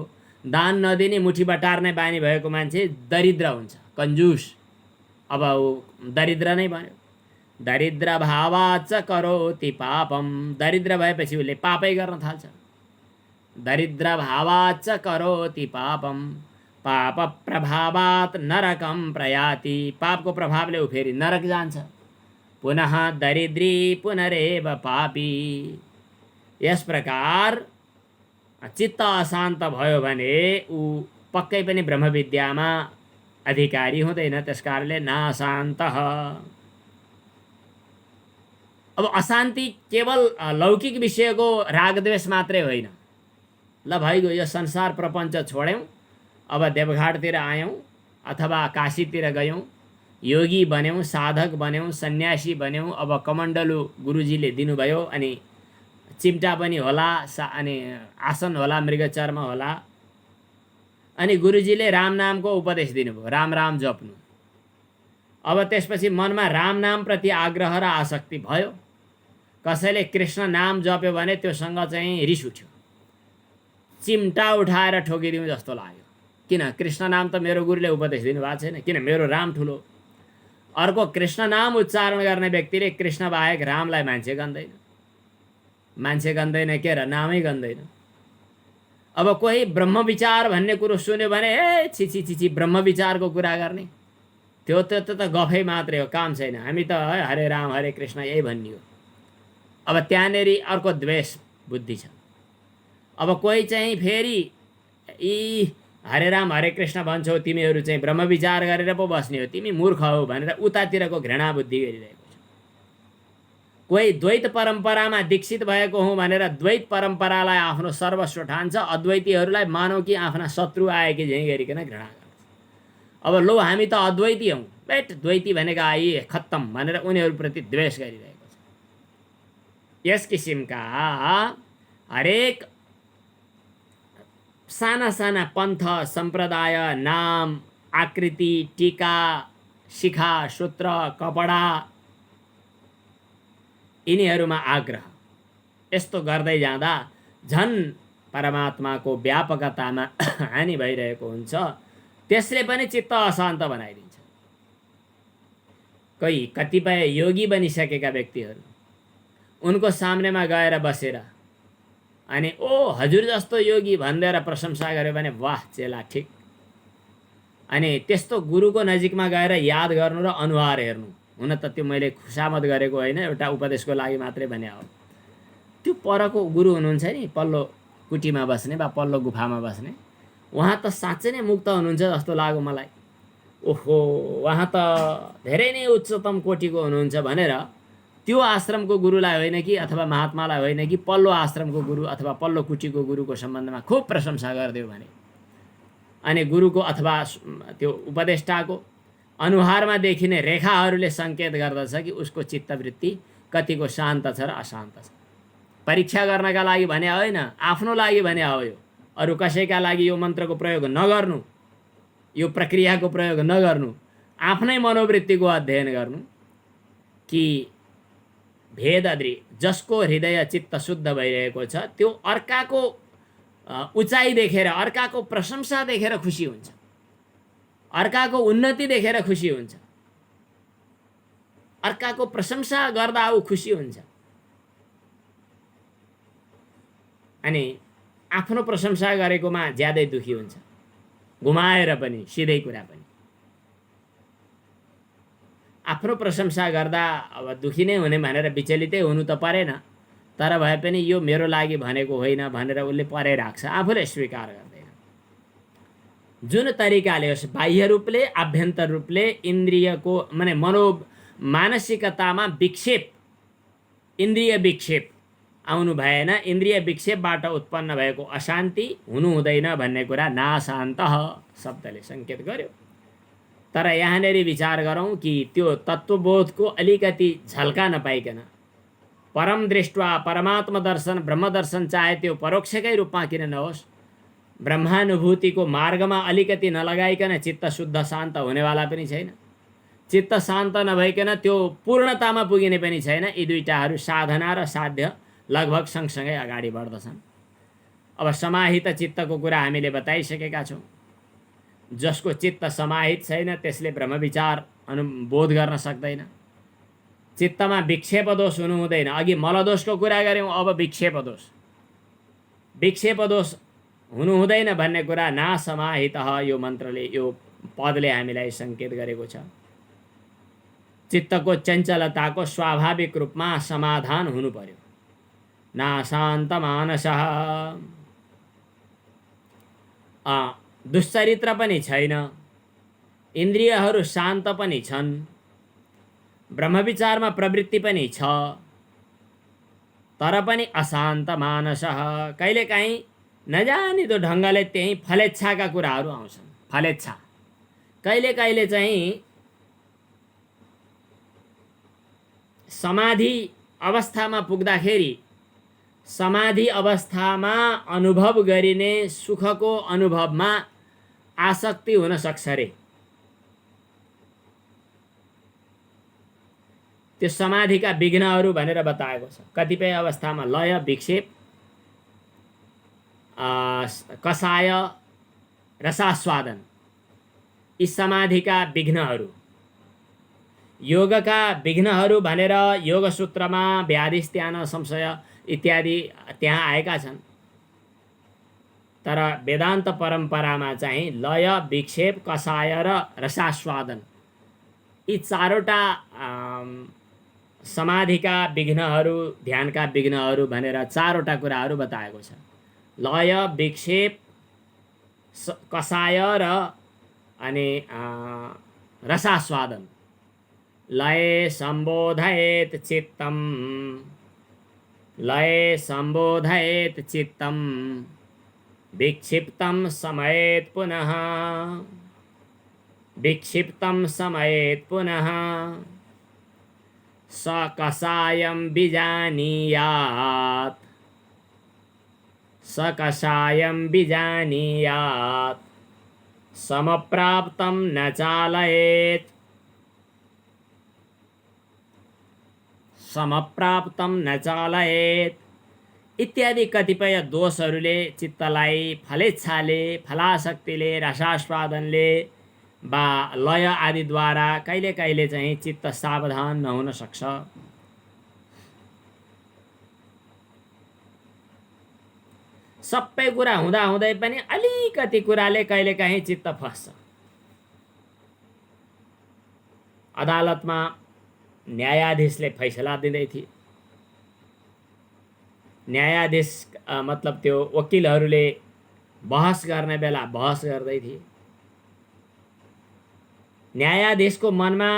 दान नदिने मुठी बटार्ने बानी भएको मान्छे दरिद्र हुन्छ, कन्जुस। अब दरिद्र नै भन्यो। दरिद्र भावाच्च करोति पापम, दरिद्र भएपछि उसले पापै गर्न थाल्छ। दरिद्र भावाच्च करोति पापम, पाप प्रभावात् नरकम प्रयाति, पापको प्रभावले ऊ फेरि नरक जान्छ। पुनः दरिद्री पुनरेव पापी। यस प्रकार चित्त अशान्त भयो भने ऊ पक्कै पनि ब्रह्मविद्यामा अधिकारी हुँदैन। त्यसकारणले नाशान्त। अब अशान्ति केवल लौकिक विषयको रागद्वेष मात्रै होइन। ल भइगयो, यो संसार प्रपञ्च छोड्यौँ, अब देवघाटतिर आयौँ अथवा काशीतिर गयौँ, योगी बन्यौँ, साधक बन्यौँ, सन्यासी बन्यौँ। अब कमण्डलु गुरुजीले दिनुभयो, अनि चिम्टा पनि होला, अनि आसन होला, मृगचर्म होला, अनि गुरुजीले राम नामको उपदेश दिनुभयो, राम राम जप्नु। अब त्यसपछि मनमा राम नाम प्रति आग्रह र आसक्ति भयो। कसैले कृष्ण नाम जप्यो भने त्योसँग चाहिँ रिस उठ्यो, चिम्टा उठाएर ठोकिदिउँ जस्तो लाग्यो। किन? कृष्ण नाम त मेरो गुरुले उपदेश दिनुभएको छैन, किन? मेरो राम ठुलो। अर्को कृष्ण नाम उच्चारण गर्ने व्यक्तिले कृष्ण बाहेक रामलाई मान्छे गन्दैन, मान्छे गन्दैन के र नामै गन्दैन। अब कोही ब्रह्म विचार भन्ने कुरो सुन्यो भने ए छिछि छिछि ब्रह्म विचारको कुरा गर्ने, त्यो त गफै मात्रै हो, काम छैन। हामी त हरे राम हरे कृष्ण यही भन्ने हो। अब त्यहाँनेरि अर्को द्वेष बुद्धि छ। अब कोही चाहिँ फेरि यी हरे राम हरे कृष्ण भन्छौ तिमीहरू चाहिँ ब्रह्म विचार गरेर पो बस्ने हो, तिमी मूर्ख हौ भनेर उतातिरको घृणा बुद्धि गरिरहेको छ। कोही द्वैत परम्परामा दीक्षित भएको हुँ भनेर द्वैत परम्परालाई आफ्नो सर्वस्व ठान्छ, अद्वैतीहरूलाई मानौ कि आफ्ना शत्रु आए कि झैँ गरिकन घृणा गर्छ। अब लो हामी त अद्वैती हौँ, बेट द्वैती भनेका आइए खत्तम भनेर उनीहरूप्रति द्वेष गरिरहेको छ। यस किसिमका हरेक साना साना पन्थ सम्प्रदाय, नाम, आकृति, टीका, शिखा, सूत्र, कपडा, यिनीहरूमा आग्रह, यस्तो गर्दै जाँदा झन् परमात्माको व्यापकतामा हानि भइरहेको हुन्छ। त्यसले पनि चित्त अशान्त बनाइदिन्छ। कोही कतिपय योगी बनिसकेका व्यक्तिहरू उनको सामनेमा गएर बसेर अनि ओ हजुर जस्तो योगी भनेर प्रशंसा गर्यो भने वाह चेला ठिक। अनि त्यस्तो गुरुको नजिकमा गएर याद गर्नु र अनुहार हेर्नु, हुन त त्यो मैले खुसामत गरेको होइन, एउटा उपदेशको लागि मात्रै भने हो। त्यो परको गुरु हुनुहुन्छ नि, पल्लो कुटीमा बस्ने वा पल्लो गुफामा बस्ने, उहाँ त साँच्चै नै मुक्त हुनुहुन्छ जस्तो लाग्यो मलाई। ओहो उहाँ त धेरै नै उच्चतम कोटिको हुनुहुन्छ भनेर त्यो आश्रमको गुरुलाई होइन कि अथवा महात्मालाई होइन कि पल्लो आश्रमको गुरु अथवा पल्लो कुटीको गुरुको सम्बन्धमा खुब प्रशंसा गरिदियो भने अनि गुरुको अथवा त्यो उपदेष्टाको अनुहारमा देखिने रेखाहरूले सङ्केत गर्दछ कि उसको चित्तवृत्ति कतिको शान्त छ र अशान्त छ। परीक्षा गर्नका लागि भने होइन, आफ्नो लागि भने हो। यो अरू कसैका लागि यो मन्त्रको प्रयोग नगर्नु, यो प्रक्रियाको प्रयोग नगर्नु, आफ्नै मनोवृत्तिको अध्ययन गर्नु कि भेदद्री जसको हृदय चित्त शुद्ध भइरहेको छ त्यो अर्काको उचाइ देखेर, अर्काको प्रशंसा देखेर खुसी हुन्छ, अर्काको उन्नति देखेर खुसी हुन्छ, अर्काको प्रशंसा गर्दा ऊ खुसी हुन्छ। अनि आफ्नो प्रशंसा गरेकोमा ज्यादै दुखी हुन्छ, घुमाएर पनि, सिधै कुरा पनि। आफ्नो प्रशंसा गर्दा अब दुखी नै हुने भनेर विचलितै हुनु त परेन, तर भए पनि यो मेरो लागि भनेको होइन भनेर उसले परै राख्छ, आफूले स्वीकार गर्दैन। जुन तरिकाले होस् बाह्य रूपले आभ्यन्तर रूपले इन्द्रियको माने मानसिकतामा विक्षेप, इन्द्रिय विक्षेप आउनु भएन, इन्द्रिय विक्षेपबाट उत्पन्न भएको अशान्ति हुनु हुँदैन भन्ने कुरा नाशान्त शब्दले सङ्केत गर्यो। तर यहाँनेर विचार गरौँ कि त्यो तत्त्वबोधको अलिकति झल्का नपाइकन परम दृष्टवा परमात्म दर्शन ब्रह्म दर्शन चाहे त्यो परोक्षकै रूपमा किन नहोस्, ब्रह्मानुभूतिको मार्गमा अलिकति नलगाइकन चित्त शुद्ध शान्त हुनेवाला पनि छैन, चित्त शान्त नभइकन त्यो पूर्णतामा पुगिने पनि छैन। यी दुईटाहरू साधना र साध्य लगभग सँगसँगै अगाडि बढ्दछन्। अब समाहित चित्तको कुरा हामीले बताइसकेका छौँ। जसको चित्त समाहित छैन त्यसले ब्रह्मविचार बोध गर्न सक्दैन। चित्तमा विक्षेप दोष हुनु हुँदैन। अघि मलदोषको कुरा गऱ्यौँ, अब विक्षेप दोष हुनु हुँदैन भन्ने कुरा ना समाहित यो मन्त्रले, यो पदले हामीलाई सङ्केत गरेको छ। चित्तको चञ्चलताको स्वाभाविक रूपमा समाधान हुनु पर्यो। ना शान्त मानसः, दुश्चरित्र पनि छैन, इन्द्रियहरू शान्त पनि छन्, ब्रह्मविचारमा प्रवृत्ति पनि छ, तर पनि अशान्त मानसः। कहिलेकाहीँ नजानिदो ढङ्गले त्यही फलेच्छाका कुराहरू आउँछन्। फलेच्छा कहिले कहिले चाहिँ समाधि अवस्थामा पुग्दाखेरि समाधि अवस्थामा अनुभव गरिने सुखको अनुभवमा आसक्ति हुन सक्छ रे। त्यो समाधिका विघ्नहरू भनेर बताएको छ। कतिपय अवस्थामा लय, विक्षेप, कषाय, रसास्वादन, यी समाधिका विघ्नहरू, योगका विघ्नहरू भनेर योगसूत्रमा व्याधिस्त्यान संशय इत्यादि त्यहाँ आएका छन्। तर वेदान्त परम्परामा चाहिँ लय, विक्षेप, कषाय र रसास्वादन यी चारवटा समाधिका विघ्नहरू, ध्यानका विघ्नहरू भनेर चारवटा कुराहरू बताएको छ। लय, विक्षेप, कषाय र अनि रसास्वादन। लये सम्बोधयेत् चित्तं, लये सम्बोधयेत् चित्तं, विक्षिप्तं समयेत् पुनः, विक्षिप्तं समयेत् पुनः। स कषायं विजानीयात्, स कषायं विजानीयात्, समप्राप्तं न चालयेत्, समप्राप्तं न चालयेत् इत्यादि कतिपय दोषहरूले चित्तलाई फलेच्छाले, फलाशक्तिले, रसास्वादनले वा लय आदिद्वारा कहिले कहिले चाहिँ चित्त सावधान नहुन सक्छ। सबै कुरा हुँदा हुँदै पनि अलिकति कुराले कहिलेकाहीँ चित्त फस्छ। अदालतमा न्यायाधीशले फैसला दिँदै थिए। न्यायाधीश मतलब त्यो वकिलहरूले बहस गर्ने बेला बहस गर्दै थिए। न्यायाधीशको मनमा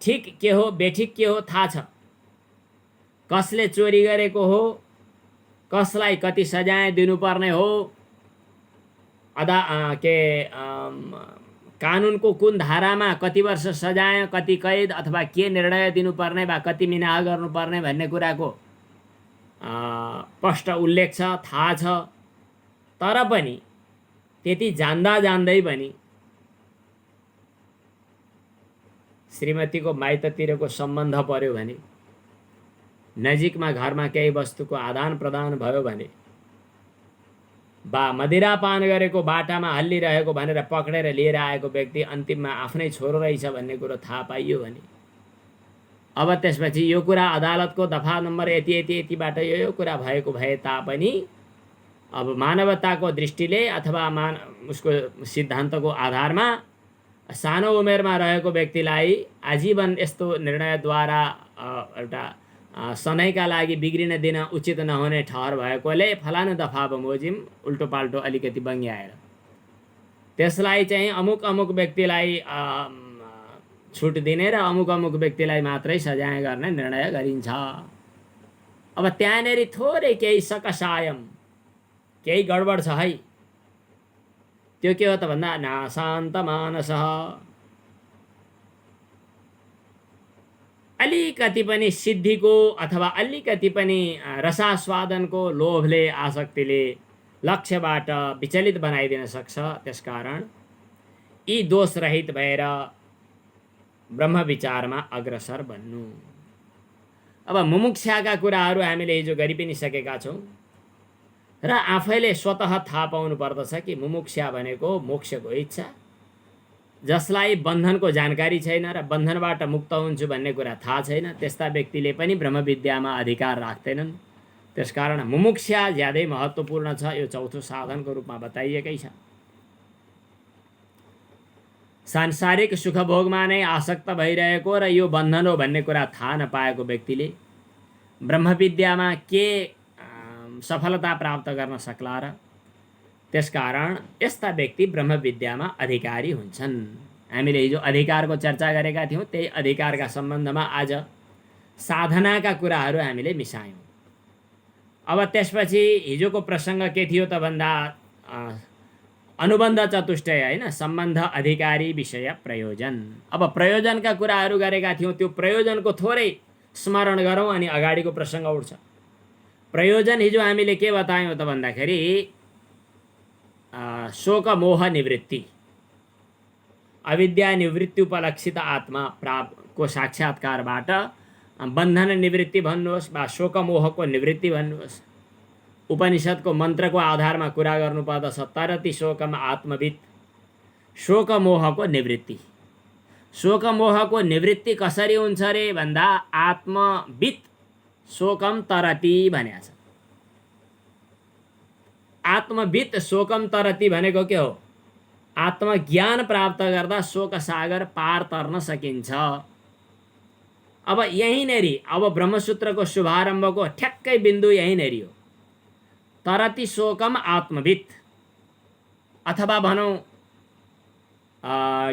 ठिक के हो बेठिक के हो थाहा छ। कसले चोरी गरेको हो, कसलाई कति सजाय दिनुपर्ने हो, कानुनको कुन धारामा कति वर्ष सजाय, कति कैद अथवा के निर्णय दिनुपर्ने वा कति मिनाह गर्नुपर्ने भन्ने कुराको स्पष्ट उल्लेख छ, थाहा छ। तर पनि त्यति जान्दा जान्दै पनि श्रीमतीको माइततिरको सम्बन्ध पर्यो भने, नजिकमा घरमा केही वस्तुको आदान प्रदान भयो भने, बा मदिरापान गरेको बाटामा हल्लिरहेको भनेर पक्रेर लिएर आएको व्यक्ति अन्तिममा आफ्नै छोरो रहेछ भन्ने कुरो थाहा पाइयो भने, अब त्यसपछि यो कुरा अदालतको दफा नम्बर यति यति यतिबाट यो कुरा भएको भए तापनि अब मानवताको दृष्टिले अथवा उसको सिद्धान्तको आधारमा सानो उमेरमा रहेको व्यक्तिलाई आजीवन यस्तो निर्णयद्वारा एउटा सधैँका लागि बिग्रिन दिन उचित नहुने ठहर भएकोले फलानु दफा बमोजिम उल्टो पाल्टो अलिकति बङ्ग्याएर त्यसलाई चाहिँ अमुक अमुक व्यक्तिलाई छुट दिने र अमुक अमुक व्यक्तिलाई मात्रै सजाय गर्ने निर्णय गरिन्छ। अब त्यहाँनेरि थोरै केही सकसायम केही गडबड छ है। त्यो के हो त भन्दा नाशान्त मानस, अलिकति पनि सिद्धिको अथवा अलिकति पनि रसास्वादनको लोभले आसक्तिले लक्ष्यबाट विचलित बनाइदिन सक्छ। त्यसकारण यी दोषरहित भएर ब्रह्म विचारमा अग्रसर बन्नु। अब मुमुक्षाका कुराहरू हामीले हिजो गरि पनि सकेका छौँ र आफैले स्वतः थाहा पाउनु पर्दछ कि मुमुक्षा भनेको मोक्षको इच्छा, जसलाई बन्धनको जानकारी छैन र बन्धनबाट मुक्त हुन्छु भन्ने कुरा थाहा छैन, त्यस्ता व्यक्तिले पनि ब्रह्मविद्यामा अधिकार राख्दैनन्। त्यसकारण मुमुक्षा ज्यादै महत्त्वपूर्ण छ। यो चौथो साधनको रूपमा बताइएकै छ। सांसारिक सुखभोगमा नै आसक्त भइरहेको र यो बन्धन हो भन्ने कुरा थाहा नपाएको व्यक्तिले ब्रह्मविद्यामा के सफलता प्राप्त गर्न सक्ला र? त्यसकारण यस्ता व्यक्ति ब्रह्मविद्यामा अधिकारी हुन्छन्। हामीले हिजो अधिकारको चर्चा गरेका थियौँ। त्यही अधिकारका सम्बन्धमा आज साधनाका कुराहरू हामीले मिसायौँ। अब त्यसपछि हिजोको प्रसङ्ग के थियो त भन्दा अनुबन्ध चतुष्टय होइन, सम्बन्ध अधिकारी विषय प्रयोजन। अब प्रयोजनका कुराहरू गरेका थियौँ। त्यो प्रयोजनको थोरै स्मरण गरौँ अनि अगाडिको प्रसङ्ग उठ्छ। प्रयोजन हिजो हामीले के बतायौँ त भन्दाखेरि शोक मोह निवृत्ति, अविद्या निवृत्ति उपलक्षित आत्मा प्राप्तको साक्षात्कारबाट बन्धन निवृत्ति भन्नुहोस् वा शोक मोहको निवृत्ति भन्नुहोस्। उपनिषदको मन्त्रको आधारमा कुरा गर्नुपर्दछ। तरति शोकम आत्मवित्, शोक मोहको निवृत्ति। शोक मोहको निवृत्ति कसरी हुन्छ रे भन्दा आत्मवित् शोकम तरति भनेको छ। आत्मवित् शोकम तरति भनेको के हो? आत्मज्ञान प्राप्त गर्दा शोक सागर पार तर्न सकिन्छ। अब यहीँनेरि अब ब्रह्मसूत्रको शुभारम्भको ठ्याक्कै बिन्दु यहीँनेरि हो। तरति शोकम आत्मवित्, अथवा भनौँ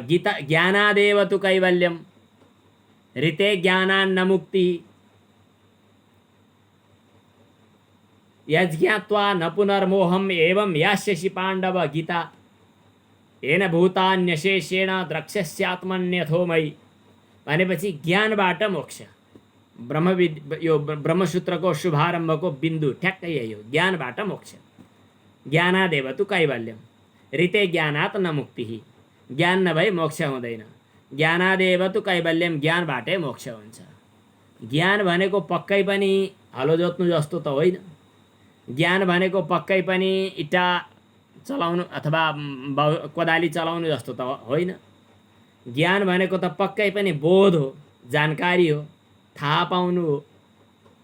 गीता ज्ञानादेव तु कैवल्यम ऋते ज्ञानान्न मुक्ति यज्ञात्वा न पुनर्मोहम एवं यास्यसि पाण्डव गीता येन भूतान्यशेषेण द्रक्ष्यस्यात्मन्यथो मयि। भनेपछि ज्ञानबाट मोक्ष, यो ब्रह्मसूत्रको शुभारम्भको बिन्दु ठ्याक्कै यही हो, ज्ञानबाट मोक्ष। ज्ञानादेव तु कैवल्यम ऋते ज्ञानात् न मुक्ति, ज्ञान नभई मोक्ष हुँदैन। ज्ञानादेव तु कैवल्यम, ज्ञानबाटै मोक्ष हुन्छ। ज्ञान भनेको पक्कै पनि हलो जोत्नु जस्तो त होइन। ज्ञान भनेको पक्कै पनि इँटा चलाउनु अथवा कोदाली चलाउनु जस्तो त होइन। ज्ञान भनेको त पक्कै पनि बोध हो, जानकारी हो, थाहा पाउनु हो,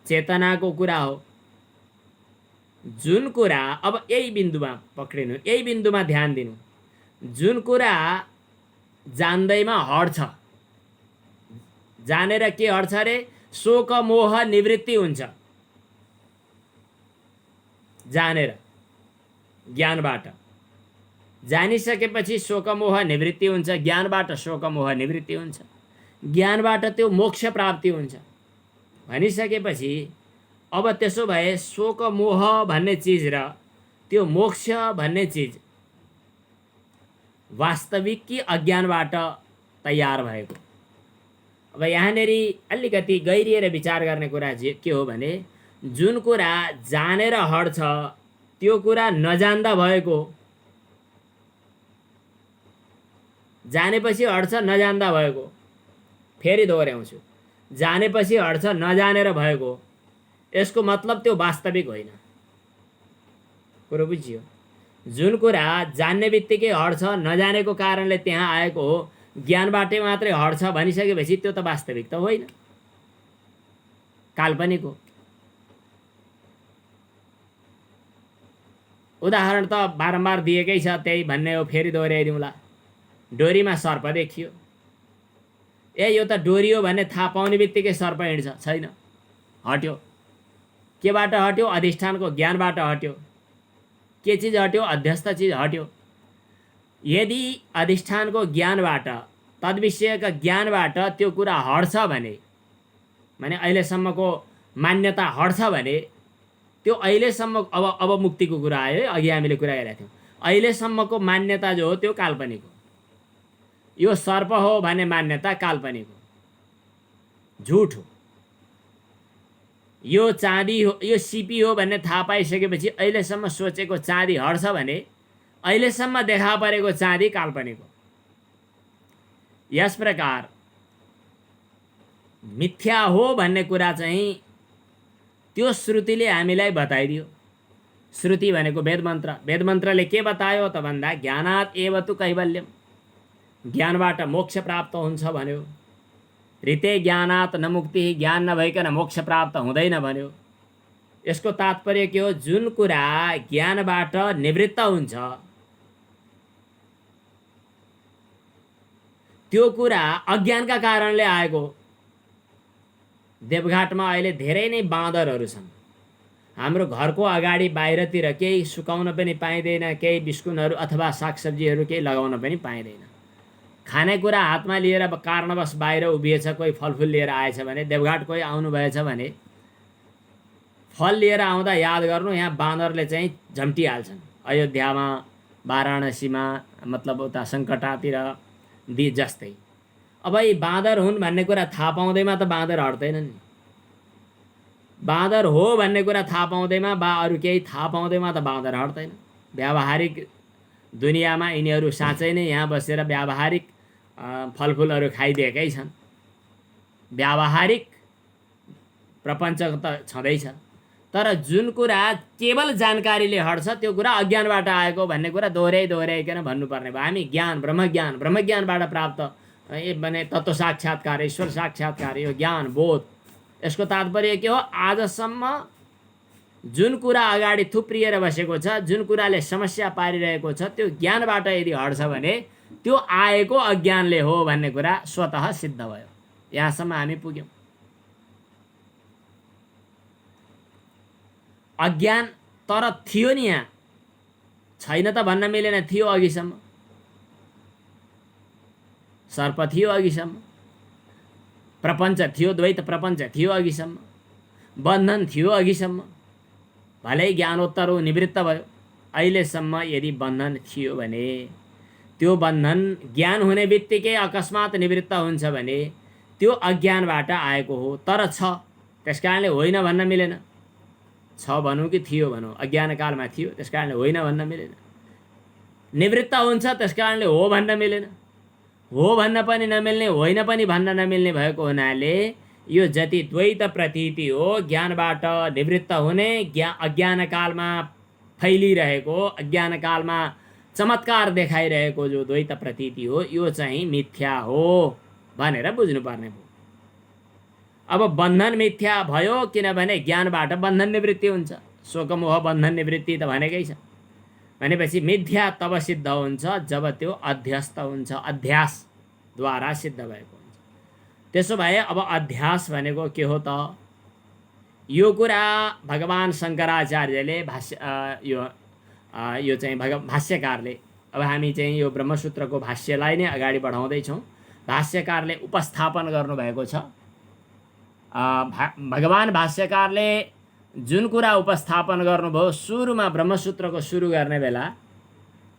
चेतनाको कुरा हो। जुन कुरा, अब यही बिन्दुमा पक्रिनु, यही बिन्दुमा ध्यान दिनु। जुन कुरा जान्दैमा हट्छ, जानेर के हट्छ अरे, शोक मोह निवृत्ति हुन्छ। जानेर ज्ञानबाट जानिसकेपछि शोक मोह निवृत्ति हुन्छ, ज्ञानबाट शोक मोह निवृत्ति हुन्छ, ज्ञानबाट त्यो मोक्ष प्राप्ति हुन्छ। भनिसकेपछि अब त्यसो भए शोक मोह भन्ने चिज र त्यो मोक्ष भन्ने चिज वास्तविक कि अज्ञानबाट तयार भएको? अब यहाँनेरि अलिकति गहिरिएर विचार गर्ने कुरा के हो भने, जुन कुरा जानेर हट्छ त्यो कुरा नजान्दा भएको। जानेपछि हट्छ नजान्दा भएको। फेरि दोहोऱ्याउँछु, जानेपछि हट्छ नजानेर भएको। यसको मतलब त्यो वास्तविक होइन। कुरो बुझियो? जुन कुरा जान्ने बित्तिकै हट्छ, नजानेको कारणले त्यहाँ आएको हो, ज्ञानबाटै मात्रै हट्छ भनिसकेपछि त्यो त वास्तविक त होइन, काल्पनिक हो। उदाहरण त बारम्बार दिएकै छ, त्यही भन्ने हो, फेरि दोहोऱ्याइदिउँला। डोरीमा सर्प देखियो, यो त डोरी हो भन्ने थाहा पाउने बित्तिकै सर्प हिँड्छ, छैन, हट्यो। केबाट हट्यो? अधिष्ठानको ज्ञानबाट हट्यो। के चिज हट्यो? अध्यस्त चिज हट्यो। यदि अधिष्ठानको ज्ञानबाट, तद्विषयका ज्ञानबाट त्यो कुरा हट्छ भने अहिलेसम्मको मान्यता हट्छ भने, त्यो अहिलेसम्म अब मुक्तिको कुरा आयो है। अघि हामीले कुरा गरेका थियौँ, अहिलेसम्मको मान्यता जो हो त्यो काल्पनिक हो। यो सर्प हो भन्ने मान्यता काल्पनिक हो, झुट हो। यो चाँदी हो, यो सिपी हो भन्ने थाहा पाइसकेपछि अहिलेसम्म सोचेको चाँदी हट्छ भने अहिलेसम्म देखा परेको चाँदी काल्पनिक हो। यस प्रकार मिथ्या हो भन्ने कुरा चाहिँ त्यो श्रुतिले हामीलाई बताइदियो। श्रुति भनेको वेदमन्त्र। वेदमन्त्रले के बतायो त भन्दा, ज्ञानात् एव तु कैवल्यम, ज्ञानबाट मोक्ष प्राप्त हुन्छ भन्यो। ऋते ज्ञानात् न मुक्ति, ज्ञान नभइकन मोक्ष प्राप्त हुँदैन भन्यो। यसको तात्पर्य के हो? जुन कुरा ज्ञानबाट निवृत्त हुन्छ त्यो कुरा अज्ञानका कारणले आएको। देवघाटमा अहिले धेरै नै बाँदरहरू छन्। हाम्रो घरको अगाडि बाहिरतिर केही सुकाउन पनि पाइँदैन, केही बिस्कुटहरू अथवा सागसब्जीहरू केही लगाउन पनि पाइँदैन। खानेकुरा हातमा लिएर कारणवश बाहिर उभिएछ, कोही फलफुल लिएर आएछ भने, देवघाट कोही आउनुभएछ भने फल लिएर आउँदा याद गर्नु, यहाँ बाँदरले चाहिँ झम्टिहाल्छन्। अयोध्यामा, वाराणसीमा, मतलब उता सङ्कटातिर जस्तै। अब यी बाँदर हुन् भन्ने कुरा थाहा पाउँदैमा त बाँदर हट्दैनन् नि। बाँदर हो भन्ने कुरा थाहा पाउँदैमा बा अरू केही थाहा पाउँदैमा त बाँदर हट्दैन। व्यावहारिक दुनियाँमा यिनीहरू साँच्चै नै यहाँ बसेर व्यावहारिक फलफुलहरू खाइदिएकै छन्। व्यावहारिक प्रपञ्च त छँदैछ, तर जुन कुरा केवल जानकारीले हट्छ त्यो कुरा अज्ञानबाट आएको भन्ने कुरा दोहोऱ्याइकन भन्नुपर्ने भयो। हामी ज्ञान, ब्रह्मज्ञानबाट प्राप्त भने तत्त्व साक्षात्कार, ईश्वर साक्षात्कार, यो ज्ञान बोध। यसको तात्पर्य के हो? आजसम्म जुन कुरा अगाडि थुप्रिएर बसेको छ, जुन कुराले समस्या पारिरहेको छ, त्यो ज्ञानबाट यदि हट्छ भने त्यो आएको अज्ञानले हो भन्ने कुरा स्वतः सिद्ध भयो। यहाँसम्म हामी पुग्यौँ। अज्ञान तर थियो नि यहाँ, छैन त भन्न मिलेन, थियो अघिसम्म। सर्प थियो अघिसम्म, प्रपञ्च थियो, द्वैत प्रपञ्च थियो अघिसम्म, बन्धन थियो अघिसम्म। भलै ज्ञानोत्तर हो, निवृत्त भयो। अहिलेसम्म यदि बन्धन थियो भने त्यो बन्धन ज्ञान हुने बित्तिकै अकस्मात निवृत्त हुन्छ भने त्यो अज्ञानबाट आएको हो। तर छ, त्यस कारणले होइन भन्न मिलेन। छ भनौँ कि थियो भनौँ, अज्ञान कालमा थियो, त्यस कारणले होइन भन्न मिलेन। निवृत्त हुन्छ, त्यस कारणले हो भन्न मिलेन। हो भन्न पनि नमिल्ने, होइन पनि भन्न नमिल्ने भएको हुनाले यो जति द्वैत प्रतीति हो, ज्ञानबाट निवृत्त हुने, अज्ञान कालमा फैलिरहेको, अज्ञान कालमा चमत्कार देखाइरहेको जो द्वैत प्रतीति हो, यो चाहिँ मिथ्या हो भनेर बुझ्नुपर्ने हो। अब बन्धन मिथ्या भयो किनभने ज्ञानबाट बन्धन निवृत्ति हुन्छ। शोकमोह बन्धन निवृत्ति त भनेकै छ। भनेपछि मिथ्या तब सिद्ध हुन्छ जब त्यो अध्यस्त हुन्छ, अध्यासद्वारा सिद्ध भएको हुन्छ। त्यसो भए अब अध्यास भनेको के हो त? यो कुरा भगवान शङ्कराचार्यले यो चाहिँ भाष्यकारले, अब हामी चाहिँ यो ब्रह्मसूत्रको भाष्यलाई नै अगाडि बढाउँदैछौँ। भाष्यकारले उपस्थापन गर्नुभएको छ। भगवान भाष्यकारले जुन कुरा उपस्थापन गर्नुभयो, सुरुमा ब्रह्मसूत्रको सुरु गर्ने बेला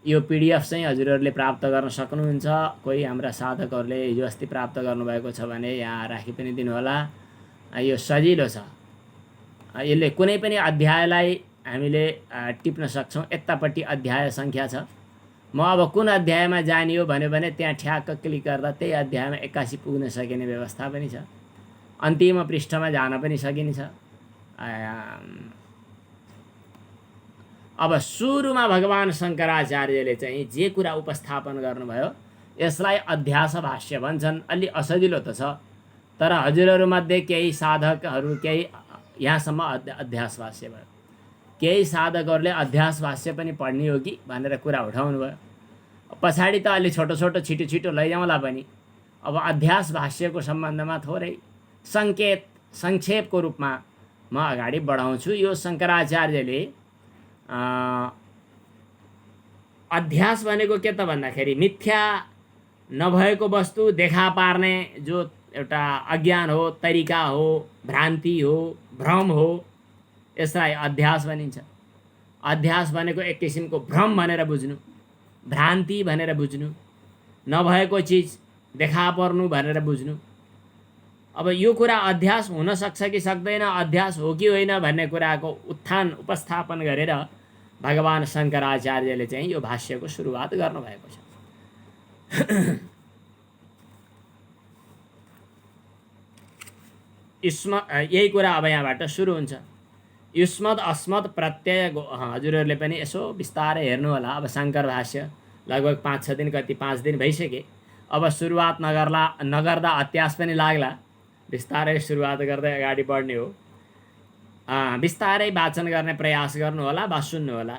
यो PDF चाहिँ हजुरहरूले प्राप्त गर्न सक्नुहुन्छ। कोही हाम्रा साधकहरूले हिजो अस्ति प्राप्त गर्नुभएको छ भने यहाँ राखी पनि दिनुहोला। यो सजिलो छ, यसले कुनै पनि अध्यायलाई हामीले टिप्न सक्छौँ। यतापट्टि अध्याय सङ्ख्या छ, म अब कुन अध्यायमा जाने हो भन्यो भने त्यहाँ ठ्याक्क क्लिक गर्दा त्यही अध्यायमा 81 पुग्न सकिने व्यवस्था पनि छ। अन्तिम पृष्ठमा जान पनि सकिन्छ। अब सुरुमा भगवान शङ्कराचार्यले चाहिँ जे कुरा उपस्थापन गर्नुभयो यसलाई अध्यास भाष्य भन्छन्। अलि असजिलो त छ, तर हजुरहरूमध्ये केही साधकहरू केही यहाँसम्म अध्यास भाष्य भयो, केही साधकहरूले अध्यास भाष्य पनि पढ्ने हो कि भनेर कुरा उठाउनु भयो। पछाडि त अलि छोटो छोटो छिटो छिटो लैजाउँला पनि। अब अध्यास भाष्यको सम्बन्धमा थोरै संक्षेपको रूपमा म अगाडि बढाउँछु। यो शङ्कराचार्यले अध्यास भनेको के त भन्दाखेरि मिथ्या नभएको वस्तु देखा पार्ने जो एउटा अज्ञान हो, तरिका हो, भ्रान्ति हो, भ्रम हो, यसलाई अध्यास भनिन्छ। अध्यास भनेको एक किसिमको भ्रम भनेर बुझ्नु, भ्रान्ति भनेर बुझ्नु, नभएको चिज देखा पर्नु भनेर बुझ्नु। अब यो कुरा अध्यास हुन सक्छ कि सक्दैन, अध्यास हो कि होइन भन्ने कुराको उत्थान उपस्थापन गरेर भगवान शङ्कराचार्यले चाहिँ यो भाष्यको सुरुवात गर्नुभएको छ। यही कुरा अब यहाँबाट सुरु हुन्छ। युष्मद् अस्मद् प्रत्यय हजुरहरूले पनि यसो बिस्तारै हेर्नु होला। अब शङ्कर भाष्य लगभग 5-6 दिन, कति 5 दिन भइसके। अब सुरुवात नगर्दा अत्यास पनि लाग्ला। बिस्तारै सुरुवात गर्दै अगाडि बढ्ने हो। बिस्तारै वाचन गर्ने प्रयास गर्नु होला वा सुन्नु होला।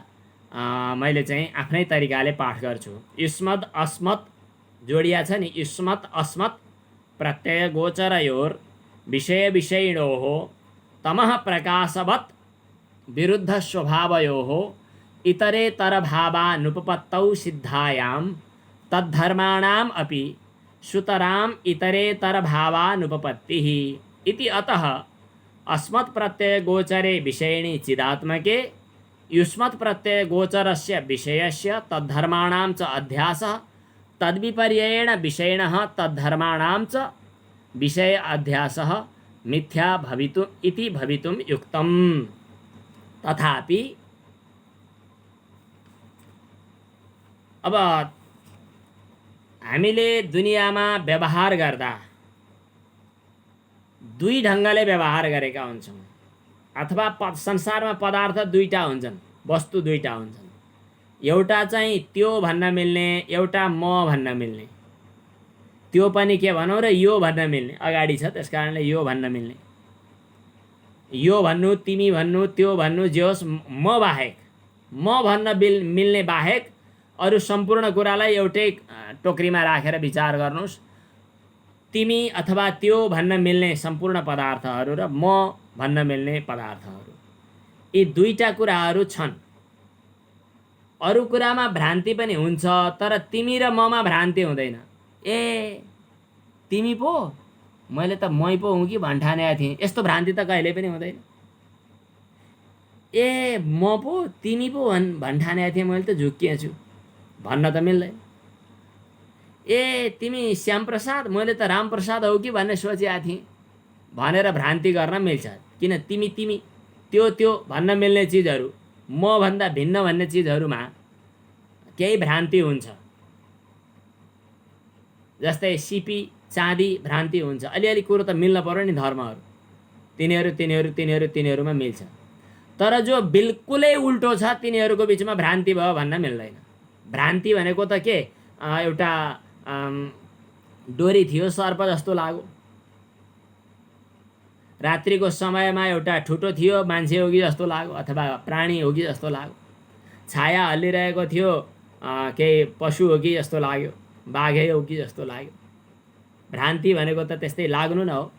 मैले चाहिँ आफ्नै तरिकाले पाठ गर्छु। युष्मद् अस्मद् जोडिया छ नि, युष्मत् अस्मत् प्रत्यय गोचरयोर विषय विषयिणोः तमः प्रकाशवत् विरुद्ध स्वभावयोः इतरेतर भावानुपपत्तौ सिद्धायां तद्धर्माणाम् अपि सुतराम् इतरेतर भावानुपपत्तिः इति अतः अस्मत् प्रत्यय गोचरे विषयिणी चिदात्मके युष्मत् प्रत्यय गोचरस्य विषयस्य तद्धर्माणां च अध्यासः तद्विपर्ययेण विषयिणः तद्धर्माणां च विषय अध्यासः मिथ्या भवितु इति भवितुं युक्तम्। तथापि अब हामीले दुनियाँमा व्यवहार गर्दा दुई ढङ्गले व्यवहार गरेका हुन्छौँ। अथवा संसारमा पदार्थ दुईटा हुन्छन्, वस्तु दुईटा हुन्छन्। एउटा चाहिँ त्यो भन्न मिल्ने, एउटा म भन्न मिल्ने। त्यो पनि के भनौँ र यो भन्न मिल्ने अगाडि छ, त्यस कारणले यो भन्न मिल्ने। यो भन्नु, तिमी भन्नु, त्यो भन्नु, जे होस्, म बाहेक, म भन्न मिल्ने बाहेक अरू सम्पूर्ण कुरालाई एउटै टोकरीमा राखेर विचार गर्नुहोस्। तिमी अथवा त्यो भन्न मिल्ने सम्पूर्ण पदार्थहरू र म भन्न मिल्ने पदार्थहरू, यी दुईटा कुराहरू छन्। अरू कुरामा भ्रान्ति पनि हुन्छ, तर तिमी र ममा भ्रान्ति हुँदैन। ए तिमी पो, मैले त मै पो हुँ कि भन्ठानेको थिएँ, यस्तो भ्रान्ति त कहिले पनि हुँदैन। ए म पो तिमी पो भन्ठानेको थिएँ, मैले त झुक्किएछु भन्न त मिल्दैन। ए तिमी श्यामप्रसाद, मैले त रामप्रसाद हौ कि भन्ने सोचेको थिएँ भनेर भ्रान्ति गर्न मिल्छ। किन तिमी तिमी त्यो त्यो भन्न मिल्ने चिजहरू, म भन्दा भिन्न भन्ने चिजहरूमा केही भ्रान्ति हुन्छ। जस्तै सिपी चाँदी भ्रान्ति हुन्छ। अलिअलि कुरो त मिल्न पर्यो नि धर्महरू, तिनीहरूमा मिल्छ। तर जो बिल्कुलै उल्टो छ तिनीहरूको बिचमा भ्रान्ति भयो भन्न मिल्दैन। भ्रान्ति भनेको त के, एउटा डोरी थियो सर्प जस्तो लाग्यो, रात्रिको समयमा एउटा ठुटो थियो मान्छे हो कि जस्तो लाग्यो, अथवा प्राणी हो कि जस्तो लाग्यो, छाया हल्लिरहेको थियो केही पशु हो कि जस्तो लाग्यो, बाघै हो कि जस्तो लाग्यो। भ्रान्ति भनेको त त्यस्तै लाग्नु न हो।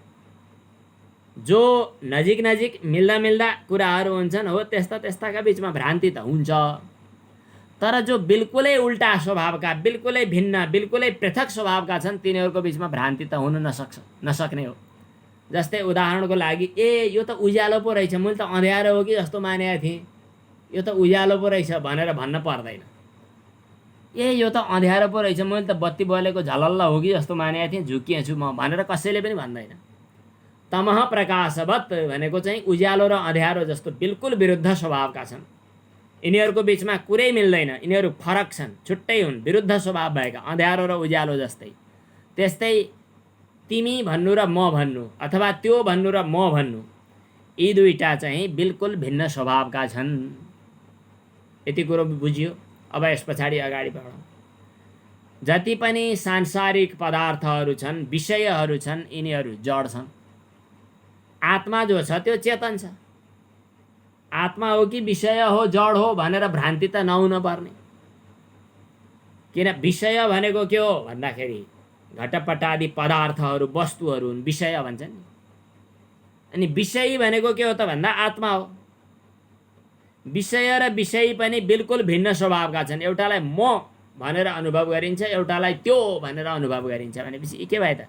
जो नजिक नजिक मिल्दा मिल्दा कुराहरू हुन्छन् हो त्यस्ताका बिचमा भ्रान्ति त हुन्छ। तर जो बिल्कुलै उल्टा स्वभावका, बिल्कुलै भिन्न, बिल्कुलै पृथक स्वभावका छन् तिनीहरूको बिचमा भ्रान्ति त हुन नसक्ने हो। जस्तै उदाहरणको लागि, ए यो त उज्यालो पो रहेछ, मैले त अँध्यारो हो कि जस्तो मानेको थिएँ, यो त उज्यालो पो रहेछ भनेर भन्न पर्दैन। ए यो त अँध्यारो पो रहेछ, मैले त बत्ती बलेको झलल्ल हो कि जस्तो मानेको थिएँ, झुक्किएछु म भनेर कसैले पनि भन्दैन। तमह प्रकाशवत् भनेको चाहिँ उज्यालो र अँध्यारो जस्तो बिल्कुल विरुद्ध स्वभावका छन्। यिनीहरूको बिचमा कुरै मिल्दैन, यिनीहरू फरक छन्, छुट्टै हुन्, विरुद्ध स्वभाव भएका, अँध्यारो र उज्यालो जस्तै। त्यस्तै तिमी भन्नु र म भन्नु, अथवा त्यो भन्नु र म भन्नु, यी दुईटा चाहिँ बिल्कुल भिन्न स्वभावका छन्। यति कुरो बुझियो। अब यस पछाडि अगाडि बढौँ। जति पनि सांसारिक पदार्थहरू छन्, विषयहरू छन्, यिनीहरू जड छन्। आत्मा जो छ त्यो चेतन छ। आत्मा हो कि विषय हो, जड हो भनेर भ्रान्ति त नहुन पर्ने। किन विषय भनेको के हो भन्दाखेरि घटपट आदि पदार्थहरू, वस्तुहरू हुन्, विषय भन्छन् नि। अनि विषयी भनेको के हो त भन्दा आत्मा हो। विषय र विषयी पनि बिल्कुल भिन्न स्वभावका छन्। एउटालाई म भनेर अनुभव गरिन्छ, एउटालाई त्यो भनेर अनुभव गरिन्छ। भनेपछि के भए त?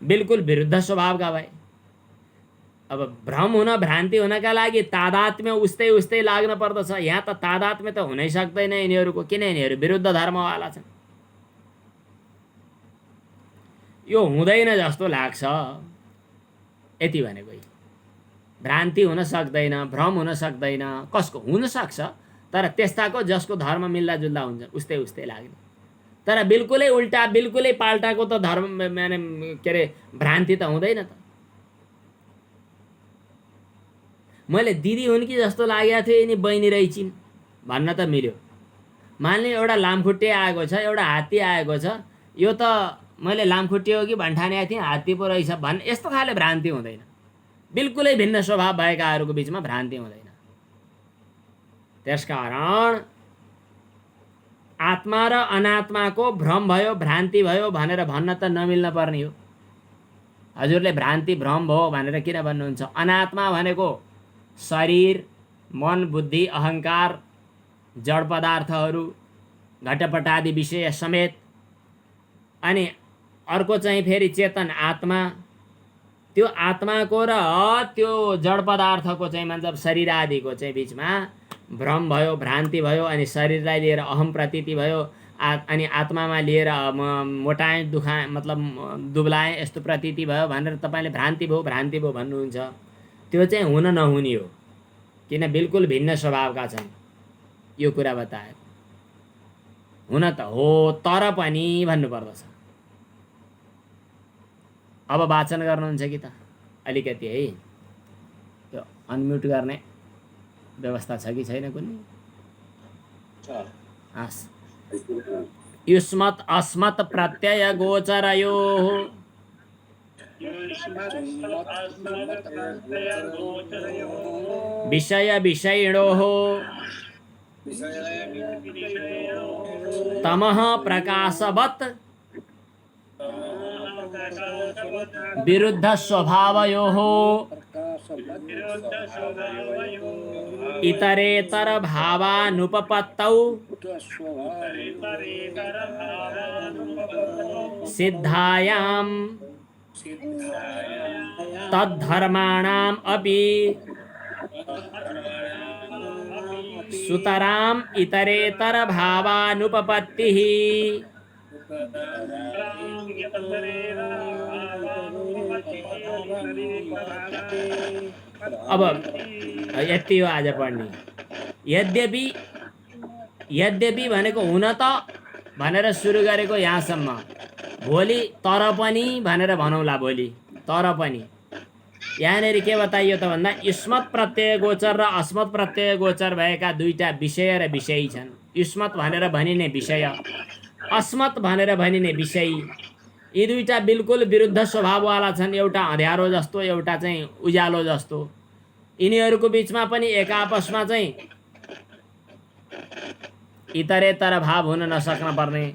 बिल्कुल विरुद्ध स्वभावका भए। अब भ्रम हुन, भ्रान्ति हुनका लागि तादात्म्य उस्तै उस्तै लाग्न पर्दछ। यहाँ त तादात्म्य त हुनै सक्दैन यिनीहरूको, किन यिनीहरू विरुद्ध धर्मवाला छन्। यो हुँदैन जस्तो लाग्छ। यति भनेको भ्रान्ति हुन सक्दैन, भ्रम हुन सक्दैन। कसको हुन सक्छ, तर त्यस्ताको जसको धर्म मिल्दा जुल्दा हुन्छ, उस्तै उस्तै लाग्ने। तर बिल्कुलै उल्टा, बिल्कुलै पाल्टाको त धर्म माने के अरे भ्रान्ति त हुँदैन त। मैले दिदी हुन् कि जस्तो लागेको थियो, यिनी बहिनी रहेछिन् भन्न त मिल्यो। मान्ने एउटा लामखुट्टे आएको छ, एउटा हात्ती आएको छ, यो त मैले लामखुट्टे हो कि भन्ठानेको थिएँ, हात्ती पो रहेछ भन्ने यस्तो खाले भ्रान्ति हुँदैन। बिल्कुलै भिन्न स्वभाव भएकाहरूको बिचमा भ्रान्ति हुँदैन। त्यसकारण आत्मा र अनात्माको भ्रम भयो, भ्रान्ति भयो भनेर भन्न त नमिल्न पर्ने हो। हजुरले भ्रान्ति भ्रम भयो भनेर किन भन्नुहुन्छ? अनात्मा भनेको शरीर, मन, बुद्धि, अहङ्कार, जड पदार्थहरू, घटपट आदि विषय समेत। अनि अर्को चाहिँ फेरि चेतन आत्मा। त्यो आत्माको र त्यो जड पदार्थको चाहिँ मतलब शरीर आदिको चाहिँ बिचमा भ्रम भयो, भ्रान्ति भयो। अनि शरीरलाई लिएर अहम प्रतीति भयो, अनि आत्मामा लिएर मोटाएँ, दुखाएँ, मतलब दुब्लाएँ, यस्तो प्रतीति भयो भनेर तपाईँले भ्रान्ति भयो भन्नुहुन्छ। त्यो चाहिँ हुन नहुने हो, किन बिल्कुल भिन्न स्वभावका छन्। यो कुरा बताए। हुन त हो, तर पनि भन्नुपर्दछ। अब वाचन गर्नुहुन्छ कि त? अलिकति है, त्यो अनम्युट गर्ने व्यवस्था छ कि छैन कुनै? हस्। युष्मत् अस्मत् प्रत्यय गोचरयोः विषय विषयिणोः तमः प्रकाशवत् विरुद्ध स्वभावयोः इतरेतर भावानुपपत्तौ सिद्धायां तद्धर्माणाम् अपि सुतराम् इतरेतर भावानुपपत्तिः। अब यति हो आज पढ्ने। यद्यपि भनेको हुन त भनेर सुरु गरेको यहाँसम्म। भोलि तर पनि भनेर भनौँला। भोलि तर पनि यहाँनिर के बताइयो त भन्दा युष्मत् प्रत्यय गोचर र अस्मत् प्रत्यय गोचर भएका दुईटा विषय र विषयी छन्। युष्मत् भनेर भनिने विषय, अस्मत् भनेर भनिने विषयी, यी दुईटा बिल्कुल विरुद्ध स्वभाववाला छन्। एउटा अँध्यारो जस्तो, एउटा चाहिँ उज्यालो जस्तो। यिनीहरूको बिचमा पनि एक आपसमा चाहिँ इतरेतर भाव हुन नसक्न पर्ने,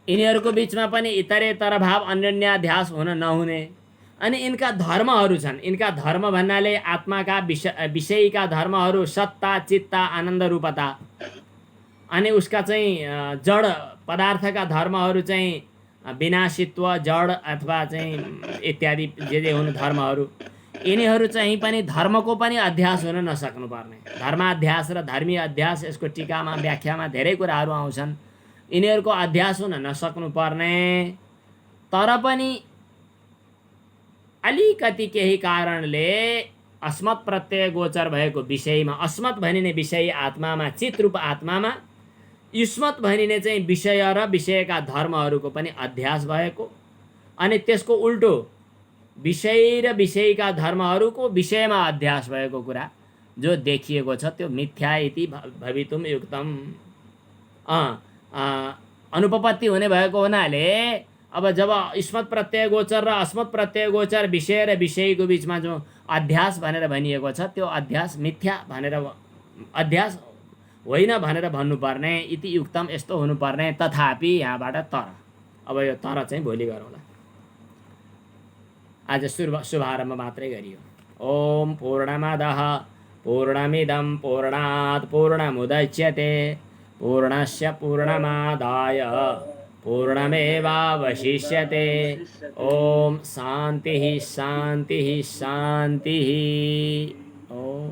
यिनीहरूको बिचमा पनि इतरेतर भाव अन्योन्याध्यास हुन नहुने। अनि यिनका धर्महरू छन्। यिनका धर्म भन्नाले आत्माका विषयीका धर्महरू सत्ता, चित्ता, आनन्द, रूपता। अनि उसका चाहिँ जड पदार्थका धर्महरू चाहिँ विनाशित्व, जड अथवा चाहिँ इत्यादि जे हुनु धर्महरू। यिनीहरू चाहिँ पनि धर्मको पनि अध्यास हुन नसक्नुपर्ने। धर्माध्यास र धर्मीय अध्यास, यसको टीकामा व्याख्यामा धेरै कुराहरू आउँछन्। यिनीहरूको अध्यास हुन नसक्नुपर्ने, तर पनि अलिकति केही कारणले अस्मत् प्रत्यय गोचर भएको विषयमा, अस्मत् भनिने विषय आत्मामा, चित रूप आत्मामा, युष्मत् भनिने चाहिँ विषय र विषयका धर्महरूको पनि अध्यास भएको, अनि त्यसको उल्टो विषय र विषयका धर्महरूको विषयमा अध्यास भएको कुरा जो देखिएको छ त्यो मिथ्या इति भवितुम युक्तम। अनुपपत्ति हुने भएको हुनाले अब जब युष्मत् प्रत्यय गोचर र अस्मत् प्रत्यय गोचर विषय र विषयको बिचमा जो अध्यास भनेर भनिएको छ त्यो अध्यास मिथ्या भनेर, अध्यास होइन भनेर भन्नुपर्ने। इति युक्तम, यस्तो हुनुपर्ने। तथापि यहाँबाट तर, अब यो तर चाहिँ भोलि गरौँला। आज शुभारम्भ मात्रै गरियो। ओम पूर्णमदः पूर्णमिदं पूर्णात् पूर्णमुदच्यते पूर्णस्य पूर्णमादाय पूर्णमेवावशिष्यते। ओम शान्तिः शान्तिः शान्तिः। ओम।